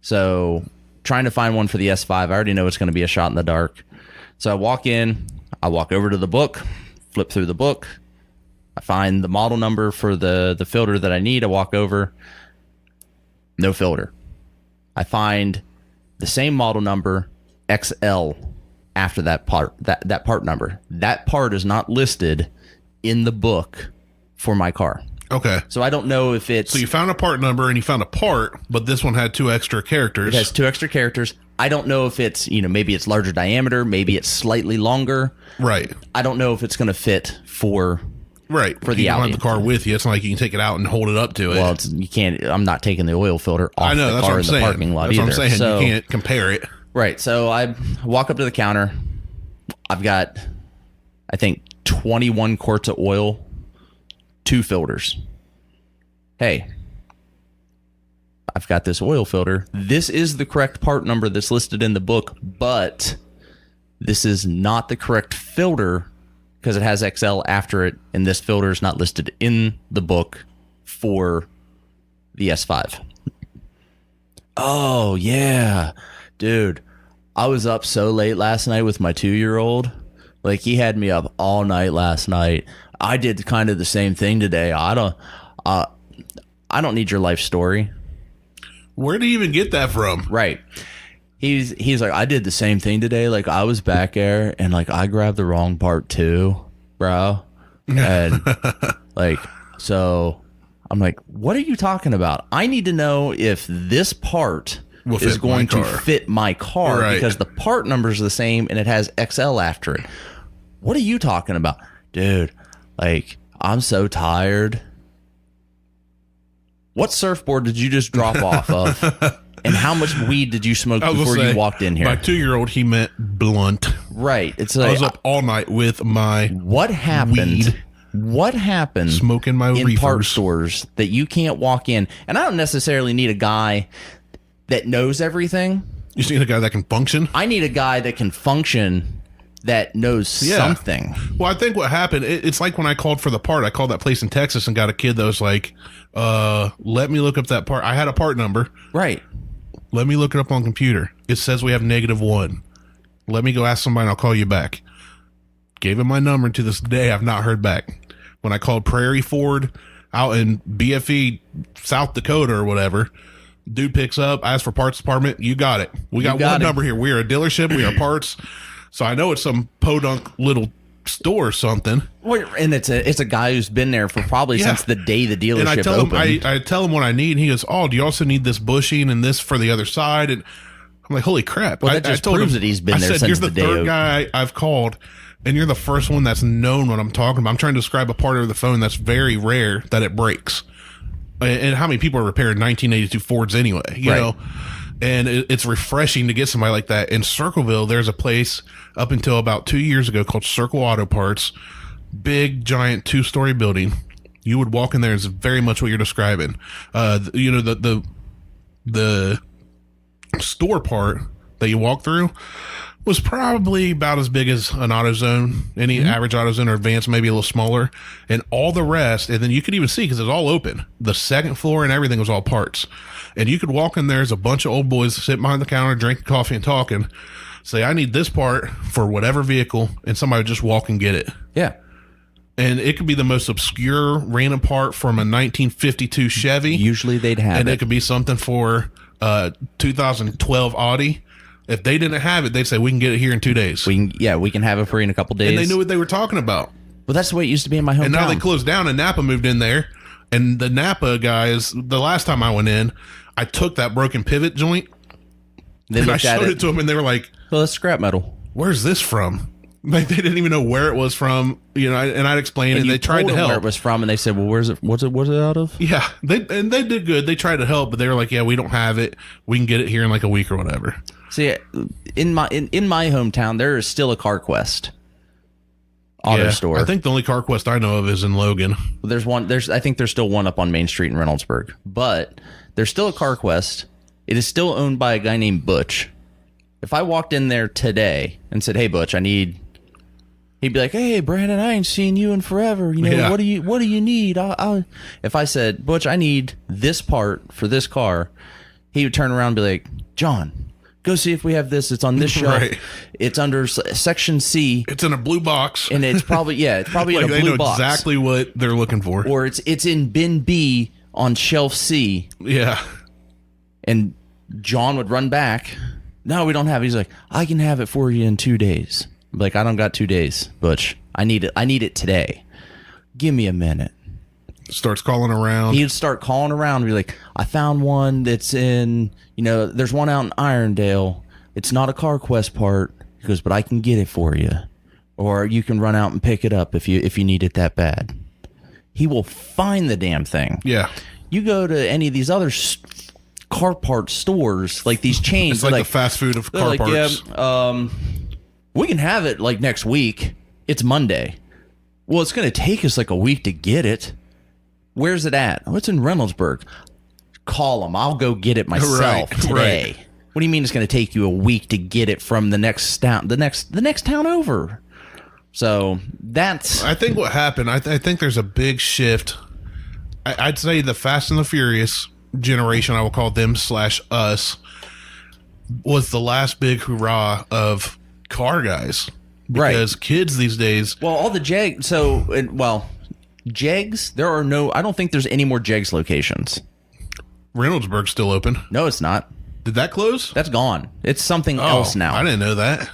So trying to find one for the S5, I already know it's going to be a shot in the dark. So I walk in, I walk over to the book, flip through the book. I find the model number for the filter that I need. I walk over, no filter. I find the same model number, XL after that part number. That part is not listed in the book for my car. Okay. So I don't know if it's... So you found a part number and you found a part, but this one had 2 extra characters. It has 2 extra characters. I don't know if it's, maybe it's larger diameter, maybe it's slightly longer. Right. I don't know if it's going to fit for the you don't Audi. have the car with you. It's not like you can take it out and hold it up to it. Well, you can't. I'm not taking the oil filter off the car in the parking lot that's either. That's what I'm saying. So, you can't compare it. Right. So I walk up to the counter. I've got, I think, 21 quarts of oil, 2 filters. Hey, I've got this oil filter. This is the correct part number that's listed in the book, but this is not the correct filter because it has XL after it, and this filter is not listed in the book for the S5. Oh, yeah. Dude, I was up so late last night with my 2-year-old. Like, he had me up all night last night. I did kind of the same thing today. I don't need your life story. Where do you even get that from? Right. He's like, I did the same thing today. Like, I was back there and like I grabbed the wrong part too, bro. And like, so I'm like, what are you talking about? I need to know if this part is going to fit my car, right? Because the part number is the same and it has XL after it. What are you talking about? Dude, like, I'm so tired. What surfboard did you just drop off of? And how much weed did you smoke before you walked in here? My 2-year-old, he meant blunt. Right. It's like, I was up all night with my what happened? Weed. What happened? Smoking my in reefers. Part stores that you can't walk in. And I don't necessarily need a guy that knows everything. You just need a guy that can function. I need a guy that can function, that knows something. Well, I think what happened, it's like when I called for the part. I called that place in Texas and got a kid that was like, let me look up that part. I had a part number. Right. Let me look it up on computer. It says we have -1. Let me go ask somebody and I'll call you back. Gave him my number, and to this day, I've not heard back. When I called Prairie Ford out in BFE, South Dakota or whatever, dude picks up, asks for parts department. You got it. We got one number here. We are a dealership. We are parts. So I know it's some podunk little store or something. Well, and it's a guy who's been there for probably since the day the dealership and I tell opened. him, I tell him what I need. And he goes, "Oh, do you also need this bushing and this for the other side?" And I'm like, "Holy crap!" Well, that just proves that he's been there since "You're the the day third guy I've called, and you're the first one that's known what I'm talking about. I'm trying to describe a part of the phone that's very rare that it breaks. And how many people are repairing 1982 Fords anyway? You know." And it's refreshing to get somebody like that. In Circleville, there's a place up until about 2 years ago called Circle Auto Parts. Big, giant 2-story building. You would walk in there, it's very much what you're describing. You know, the store part that you walk through was probably about as big as an AutoZone, any average AutoZone or Advance, maybe a little smaller. And all the rest, and then you could even see, because it's all open, the second floor and everything was all parts. And you could walk in there as a bunch of old boys sitting behind the counter, drinking coffee and talking, say, I need this part for whatever vehicle, and somebody would just walk and get it. Yeah. And it could be the most obscure random part from a 1952 Chevy. Usually they'd have and it could be something for 2012 Audi. If they didn't have it, they'd say, we can get it here in 2 days. We can have it for you in a couple days. And they knew what they were talking about. Well, that's the way it used to be in my hometown. And now they closed down, and Napa moved in there. And the Napa guys, the last time I went in, I took that broken pivot joint, and I showed it to them, and they were like, well, that's scrap metal. Where's this from? Like, they didn't even know where it was from, you know, and I'd explain, and they tried to help. Where it was from, and they said, well, what's it out of? Yeah, they did good. They tried to help, but they were like, yeah, we don't have it. We can get it here in like a week or whatever. See, in my hometown, there is still a CarQuest auto store. I think the only CarQuest I know of is in Logan. I think there's still one up on Main Street in Reynoldsburg, but there's still a CarQuest. It is still owned by a guy named Butch. If I walked in there today and said, "Hey, Butch, he'd be like, "Hey, Brandon, I ain't seen you in forever. You know, what do you need?" If I said, "Butch, I need this part for this car," he would turn around and be like, "John, go see if we have this. It's on this shelf. Right. It's under section C. It's in a blue box, and it's probably like in a blue box. They know exactly what they're looking for, or it's in bin B on shelf C." Yeah, and John would run back No, we don't have it. He's like, I can have it for you in 2 days. I'm like, I don't got 2 days, Butch. I need it today. Give me a minute. Starts calling around. He'd start calling around and be like, I found one that's in, there's one out in Irondale. It's not a CarQuest part. He goes, but I can get it for you. Or you can run out and pick it up if you need it that bad. He will find the damn thing. Yeah. You go to any of these other car part stores, like these chains. It's like the fast food of car parts. Yeah, we can have it like next week. It's Monday. Well, it's going to take us like a week to get it. Where's it at? Oh, it's in Reynoldsburg. Call them. I'll go get it myself today. Right. What do you mean it's going to take you a week to get it from the next town, the next town over? So that's. I think what happened. I think there's a big shift. I'd say the Fast and the Furious generation, I will call them /us, was the last big hurrah of car guys. Because kids these days. Well, all the Jegs. Jegs. There are no. I don't think there's any more Jegs locations. Reynoldsburg's still open. No, it's not. Did that close? That's gone. It's something else now. I didn't know that.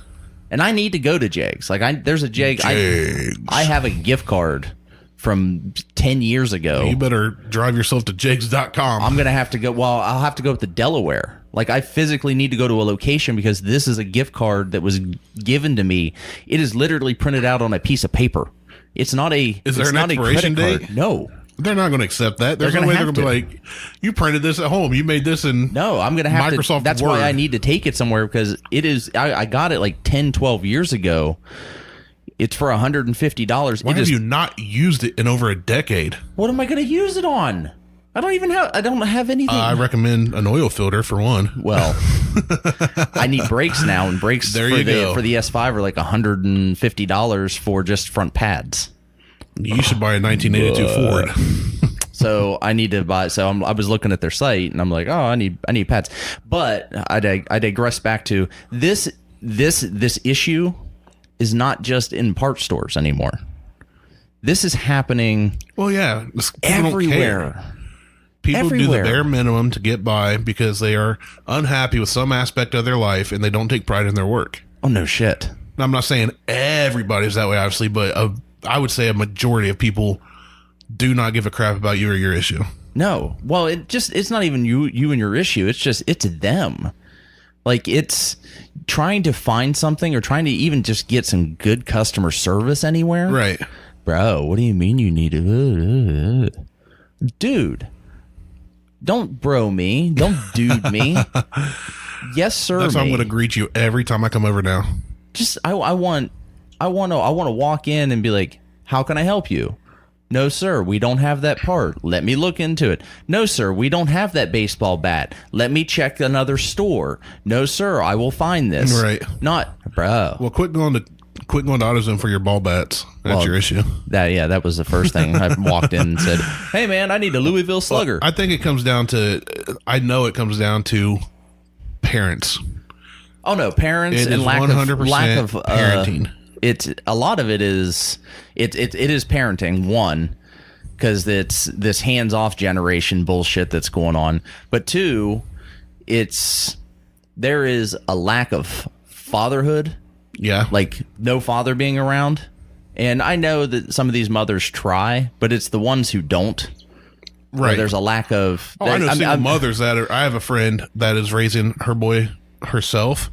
And I need to go to Jegs. There's a Jeg. I have a gift card from 10 years ago. You better drive yourself to jegs.com. I'm going to have to go. Well, I'll have to go to Delaware. I physically need to go to a location because this is a gift card that was given to me. It is literally printed out on a piece of paper. It's not a. Is there an expiration date? No. They're not going to accept that. There's no way they're going to be like, you printed this at home. You made this in No, I'm going to have Microsoft to. That's Word. why I need to take it somewhere because it is. I got it like 10, 12 years ago. It's for $150. Why have you not used it in over a decade? What am I going to use it on? I don't have anything. I recommend an oil filter for one. Well, I need brakes now, and brakes for the S5 are like $150 for just front pads. You should buy a 1982 Ford. So I need to buy. So I was looking at their site, and I'm like, oh, I need pads. But I digress back to this issue is not just in parts stores anymore. This is happening. Well, yeah, everywhere. People do the bare minimum to get by because they are unhappy with some aspect of their life and they don't take pride in their work. Oh, no shit. Now, I'm not saying everybody's that way, obviously, but I would say a majority of people do not give a crap about you or your issue. No. Well, it's not even you and your issue. It's them. It's trying to find something or trying to even just get some good customer service anywhere. Right. Bro, what do you mean you need it? Dude. Don't bro me. Don't dude me. Yes, sir. That's how I'm going to greet you every time I come over now. Just I want to walk in and be like, how can I help you? No, sir, we don't have that part. Let me look into it. No, sir, we don't have that baseball bat. Let me check another store. No, sir, I will find this. Right. Not, bro. Well, quit going to AutoZone for your ball bats. That's your issue. That was the first thing. I walked in and said, hey, man, I need a Louisville Slugger. Well, I think it comes down to parents. Oh, no, parents and lack of parenting. A lot of it is it is parenting, one, because it's this hands-off generation bullshit that's going on. But two, there is a lack of fatherhood. Yeah. Like no father being around. And I know that some of these mothers try, but it's the ones who don't. Right. There's a lack of. I know single mothers I have a friend that is raising her boy herself,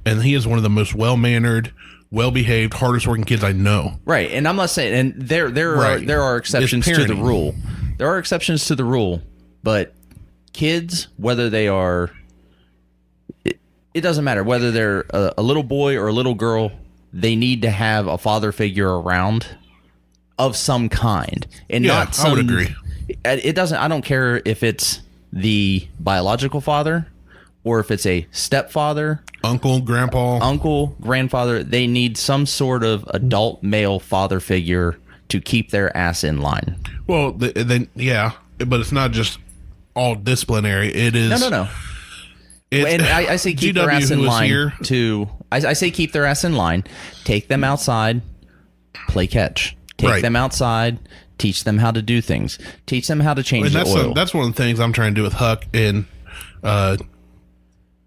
and he is one of the most well-mannered, well-behaved, hardest working kids I know. Right. And I'm not saying, and there are exceptions to the rule. There are exceptions to the rule, but kids, whether they are, it doesn't matter whether they're a little boy or a little girl, they need to have a father figure around of some kind. And not some, I would agree. It doesn't, I don't care if it's the biological father or if it's a stepfather, uncle, grandfather. They need some sort of adult male father figure to keep their ass in line. Well, then yeah, but it's not just all disciplinary. It is no. And I say keep their ass in line too. I say keep their ass in line. Take them outside, play catch. Take them outside. Teach them how to do things. Teach them how to change the oil. That's one of the things I'm trying to do with Huck and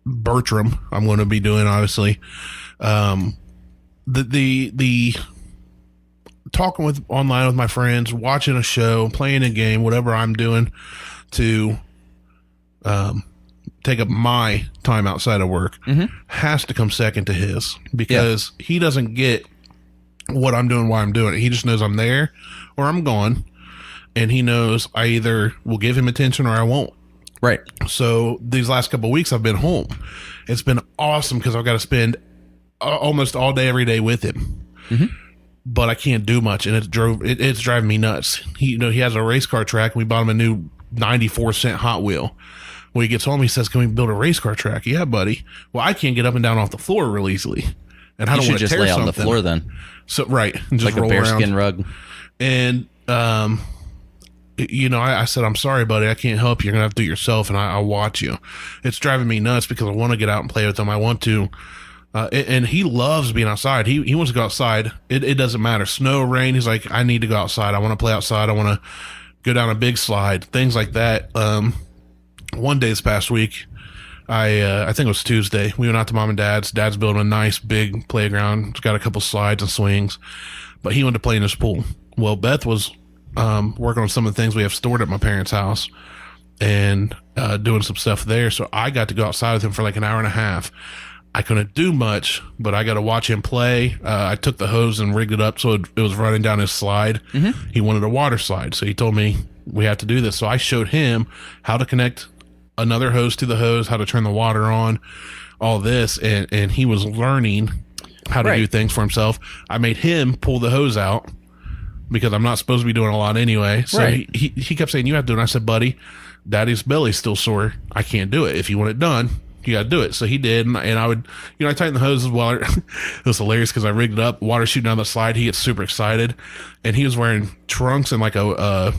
Bertram, I'm going to be doing, obviously. The talking with online with my friends, watching a show, playing a game, whatever I'm doing to take up my time outside of work has to come second to his, because he doesn't get what I'm doing, why I'm doing it. He just knows I'm there or I'm gone, and he knows I either will give him attention or I won't. Right. So these last couple of weeks I've been home. It's been awesome because I've got to spend almost all day, every day with him. But I can't do much, and it's driving me nuts. He has a race car track. We bought him a new 94-cent Hot Wheel. When he gets home, he says, "Can we build a race car track?" Yeah, buddy. Well, I can't get up and down off the floor real easily, and I don't want to tear lay something. on the floor then. So right, and just like roll a around. bearskin rug. And I said, "I'm sorry, buddy. I can't help you. You're gonna have to do it yourself, and I'll watch you." It's driving me nuts because I want to get out and play with him. I want to. And he loves being outside. He wants to go outside. It doesn't matter. Snow, rain. He's like, I need to go outside. I want to play outside. I want to go down a big slide, things like that. One day this past week, I think it was Tuesday, we went out to mom and dad's. Dad's building a nice big playground. It's got a couple slides and swings, but he wanted to play in his pool. Well, Beth was working on some of the things we have stored at my parents' house and doing some stuff there. So I got to go outside with him for like an hour and a half. I couldn't do much, but I got to watch him play. I took the hose and rigged it up so it was running down his slide. He wanted a water slide, so he told me we have to do this. So I showed him how to connect another hose to the hose, how to turn the water on, all this, and he was learning how to do things for himself. I made him pull the hose out because I'm not supposed to be doing a lot anyway. So he kept saying, "You have to do it." And I said, "Buddy, Daddy's belly's still sore. I can't do it. If you want it done, you got to do it." So he did, and I would, I tightened the hoses while it was hilarious because I rigged it up, water shooting down the slide. He gets super excited, and he was wearing trunks and like a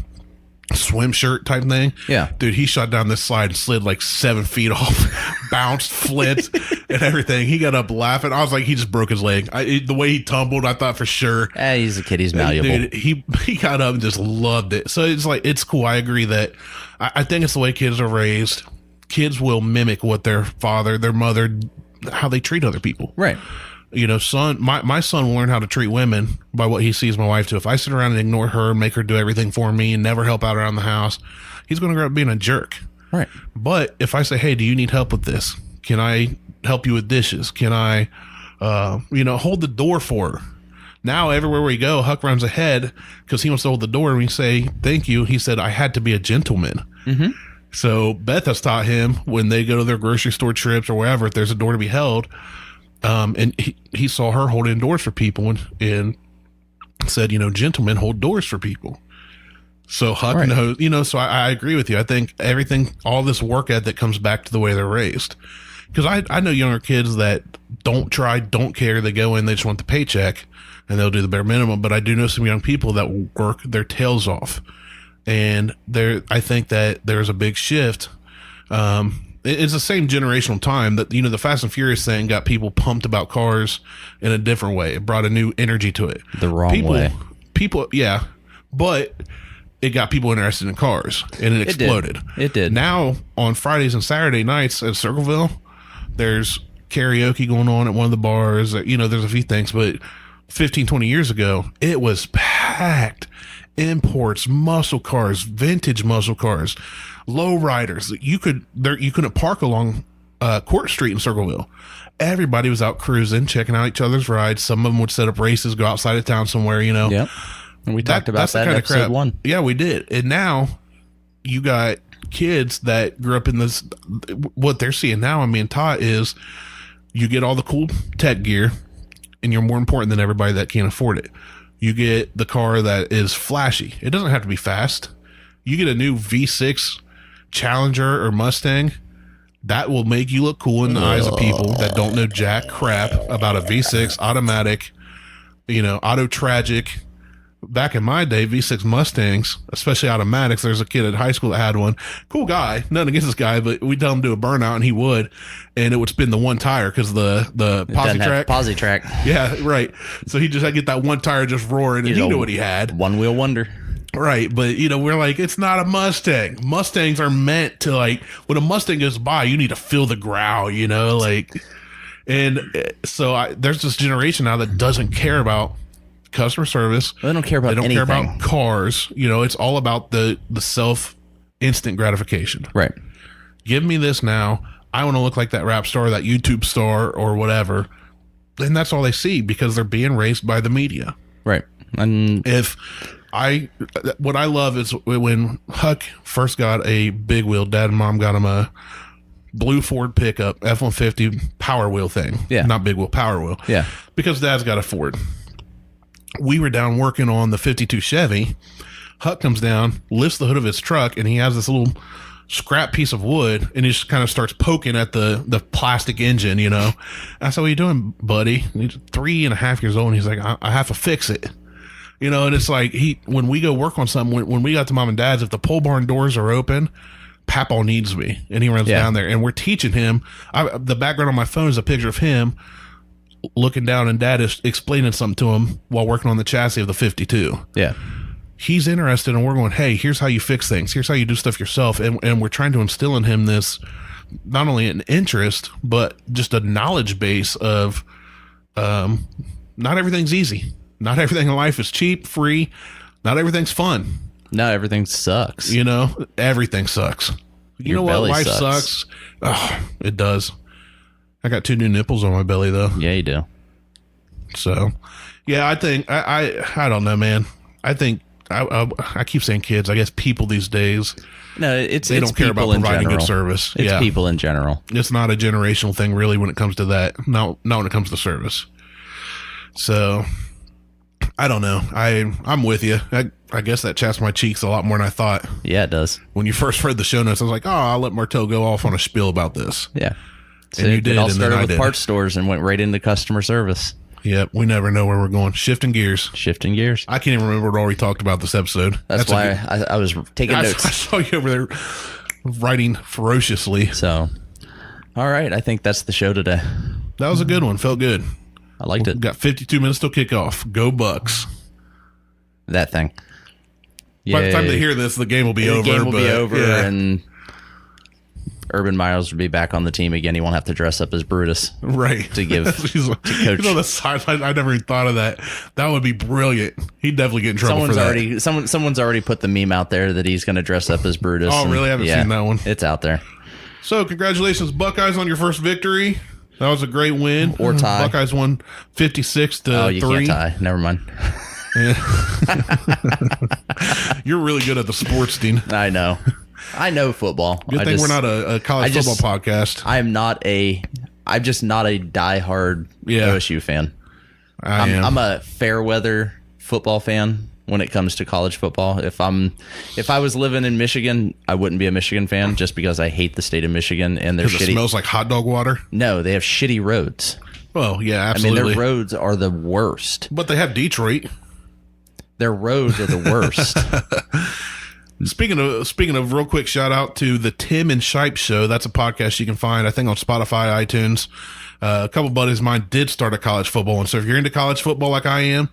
swim shirt type thing. Yeah, dude, he shot down this slide and slid like 7 feet off, bounced, flipped, and everything. He got up laughing. I was like, he just broke his leg. The way he tumbled, I thought for sure. He's a kid. He's malleable. Dude, he got up and just loved it. So it's like, it's cool. I agree that I think it's the way kids are raised. Kids will mimic what their father, their mother, how they treat other people. Right. My son will learn how to treat women by what he sees my wife do. If I sit around and ignore her and make her do everything for me and never help out around the house, he's going to grow up being a jerk. Right. But if I say, "Hey, do you need help with this? Can I help you with dishes? Can I, hold the door for her?" Now, everywhere we go, Huck runs ahead because he wants to hold the door. And we say, "Thank you." He said, "I had to be a gentleman." So Beth has taught him when they go to their grocery store trips or wherever, if there's a door to be held, and he saw her holding doors for people and said, "Gentlemen hold doors for people." So Huck knows, so I agree with you. I think all this work ethic comes back to the way they're raised. Because I know younger kids that don't try, don't care. They go in, they just want the paycheck, and they'll do the bare minimum. But I do know some young people that will work their tails off. And I think that there's a big shift. It's the same generational time that, the Fast and Furious thing got people pumped about cars in a different way. It brought a new energy to it. The wrong way. People, yeah. But it got people interested in cars, and it exploded. It did. Now, on Fridays and Saturday nights at Circleville, there's karaoke going on at one of the bars. There's a few things, but 15, 20 years ago, it was packed. Imports, muscle cars, vintage muscle cars, low riders. You couldn't park along Court Street in Circleville. Everybody was out cruising, checking out each other's rides. Some of them would set up races, go outside of town somewhere. Yep. And we talked about that in episode 1. Yeah, we did. And now you got kids that grew up in this. What they're seeing now, I'm being taught, is you get all the cool tech gear, and you're more important than everybody that can't afford it. You get the car that is flashy. It doesn't have to be fast. You get a new V6 Challenger or Mustang. That will make you look cool in the eyes of people that don't know jack crap about a V6 automatic, auto tragic. Back in my day, V6 Mustangs, especially automatics, there's a kid at high school that had one. Cool guy. Nothing against this guy, but we tell him to do a burnout, and he would. And it would spin the one tire because the posi track. Yeah, right. So he just had to get that one tire just roaring, and he knew what he had. One wheel wonder. Right, but we're like, it's not a Mustang. Mustangs are meant to, like, when a Mustang goes by, you need to feel the growl, like, and so there's this generation now that doesn't care about customer service. They don't care about They don't anything. care about cars. It's all about the self instant gratification. Right. Give me this now. I want to look like that rap star, that YouTube star, or whatever. And that's all they see because they're being raised by the media. Right. And what I love is when Huck first got a big wheel, Dad and Mom got him a blue Ford pickup, F-150 power wheel thing. Yeah. Not big wheel, power wheel. Yeah. Because Dad's got a Ford. We were down working on the 52 Chevy. Huck comes down, lifts the hood of his truck, and he has this little scrap piece of wood, and he just kind of starts poking at the plastic engine, I said, what are you doing, buddy? And he's 3.5 years old, and he's like, I have to fix it. And it's like when we go work on something, when we got to Mom and Dad's, if the pole barn doors are open, Papaw needs me. And he runs down there, and we're teaching him. The background on my phone is a picture of him looking down, and Dad is explaining something to him while working on the chassis of the 52. Yeah. He's interested, and we're going, hey, here's how you fix things. Here's how you do stuff yourself. And we're trying to instill in him this, not only an interest, but just a knowledge base of not everything's easy. Not everything in life is cheap, free. Not everything's fun. No, everything sucks. Everything sucks. Your What? belly Life sucks. Oh, it does. I got 2 new nipples on my belly, though. Yeah, you do. So, yeah, I think, I don't know, man. I think, I keep saying kids, I guess people these days. No, they don't care about providing good service. It's people in general. It's not a generational thing, really, when it comes to that. Not when it comes to service. So, I don't know. I'm with you. I guess that chaps my cheeks a lot more than I thought. Yeah, it does. When you first read the show notes, I was like, I'll let Martel go off on a spiel about this. Yeah. And you did, It all and then started I with did. parts stores and went right into customer service. Yep, we never know where we're going. Shifting gears. Shifting gears. I can't even remember what all we talked about this episode. That's why I was taking notes. I saw you over there writing ferociously. So, all right. I think that's the show today. That was a good one. Felt good. I liked it. Got 52 minutes till kickoff. Go Bucks. That thing. By the time they hear this, the game will be over. The game will be over, yeah. and Urban Miles will be back on the team again. He won't have to dress up as Brutus. Right. To give to coach. On the sideline, I never even thought of that. That would be brilliant. He'd definitely get in trouble for that. Someone's already put the meme out there that he's going to dress up as Brutus. Oh, really? I haven't seen that one. It's out there. So, congratulations, Buckeyes, on your first victory. That was a great win. Or tie. Buckeyes won 56 to 3. Oh, you can't tie. Never mind. You're really good at the sports, Dean. I know. I know football. Good thing we're not a college football podcast. I'm just not a diehard OSU fan. I'm a fair weather football fan when it comes to college football. If I was living in Michigan, I wouldn't be a Michigan fan just because I hate the state of Michigan and their shitty. It smells like hot dog water. No, they have shitty roads. Well, yeah, absolutely. I mean, their roads are the worst. But they have Detroit. Their roads are the worst. Speaking of, real quick shout out to the Tim and Shipe Show. That's a podcast you can find, I think, on Spotify, iTunes. A couple buddies of mine did start a college football one. So if you're into college football like I am,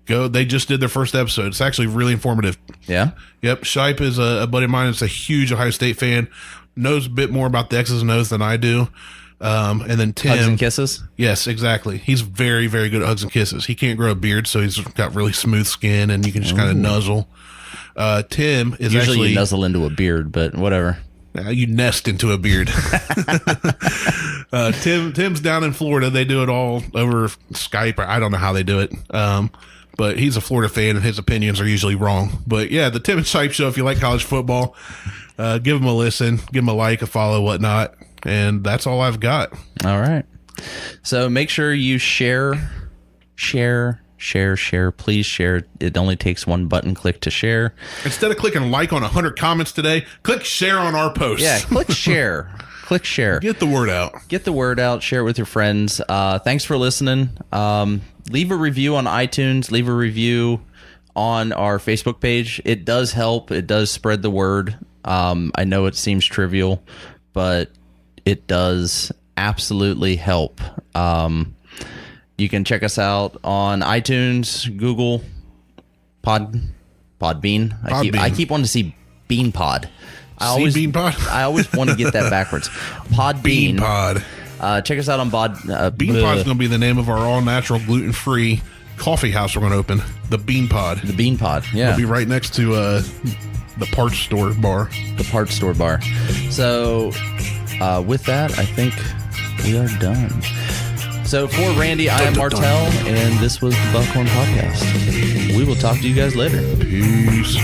go. They just did their first episode. It's actually really informative. Yeah? Yep. Shipe is a buddy of mine. It's a huge Ohio State fan. Knows a bit more about the X's and O's than I do. And then Tim. Hugs and kisses? Yes, exactly. He's very, very good at hugs and kisses. He can't grow a beard, so he's got really smooth skin, and you can just kind of nuzzle. Tim is usually you nuzzle into a beard, but whatever. You nest into a beard. Tim's down in Florida. They do it all over Skype. I don't know how they do it. But he's a Florida fan, and his opinions are usually wrong. But yeah, the Tim and Shipe Show, if you like college football, give them a listen, give them a like, a follow, whatnot. And that's all I've got. All right. So make sure you share. Please share. It only takes one button click to share. Instead of clicking like on 100 comments today, click share on our post. Yeah, click share. Click share. Get the word out. Get the word out. Share it with your friends. Thanks for listening. Leave a review on iTunes. Leave a review on our Facebook page. It does help. It does spread the word. I know it seems trivial, but it does absolutely help. You can check us out on iTunes, Google Podbean. I Podbean. keep wanting to see Bean Pod. Bean Pod? I always want to get that backwards. Podbean. Bean Pod. Check us out on Bean Pod's going to be the name of our all-natural, gluten-free coffee house we're going to open. The Bean Pod. The Bean Pod, yeah. It'll be right next to the parts store bar. The parts store bar. So, with that, I think we are done. So, for Randy, I am Martel, and this was the Buckhorn Podcast. We will talk to you guys later. Peace.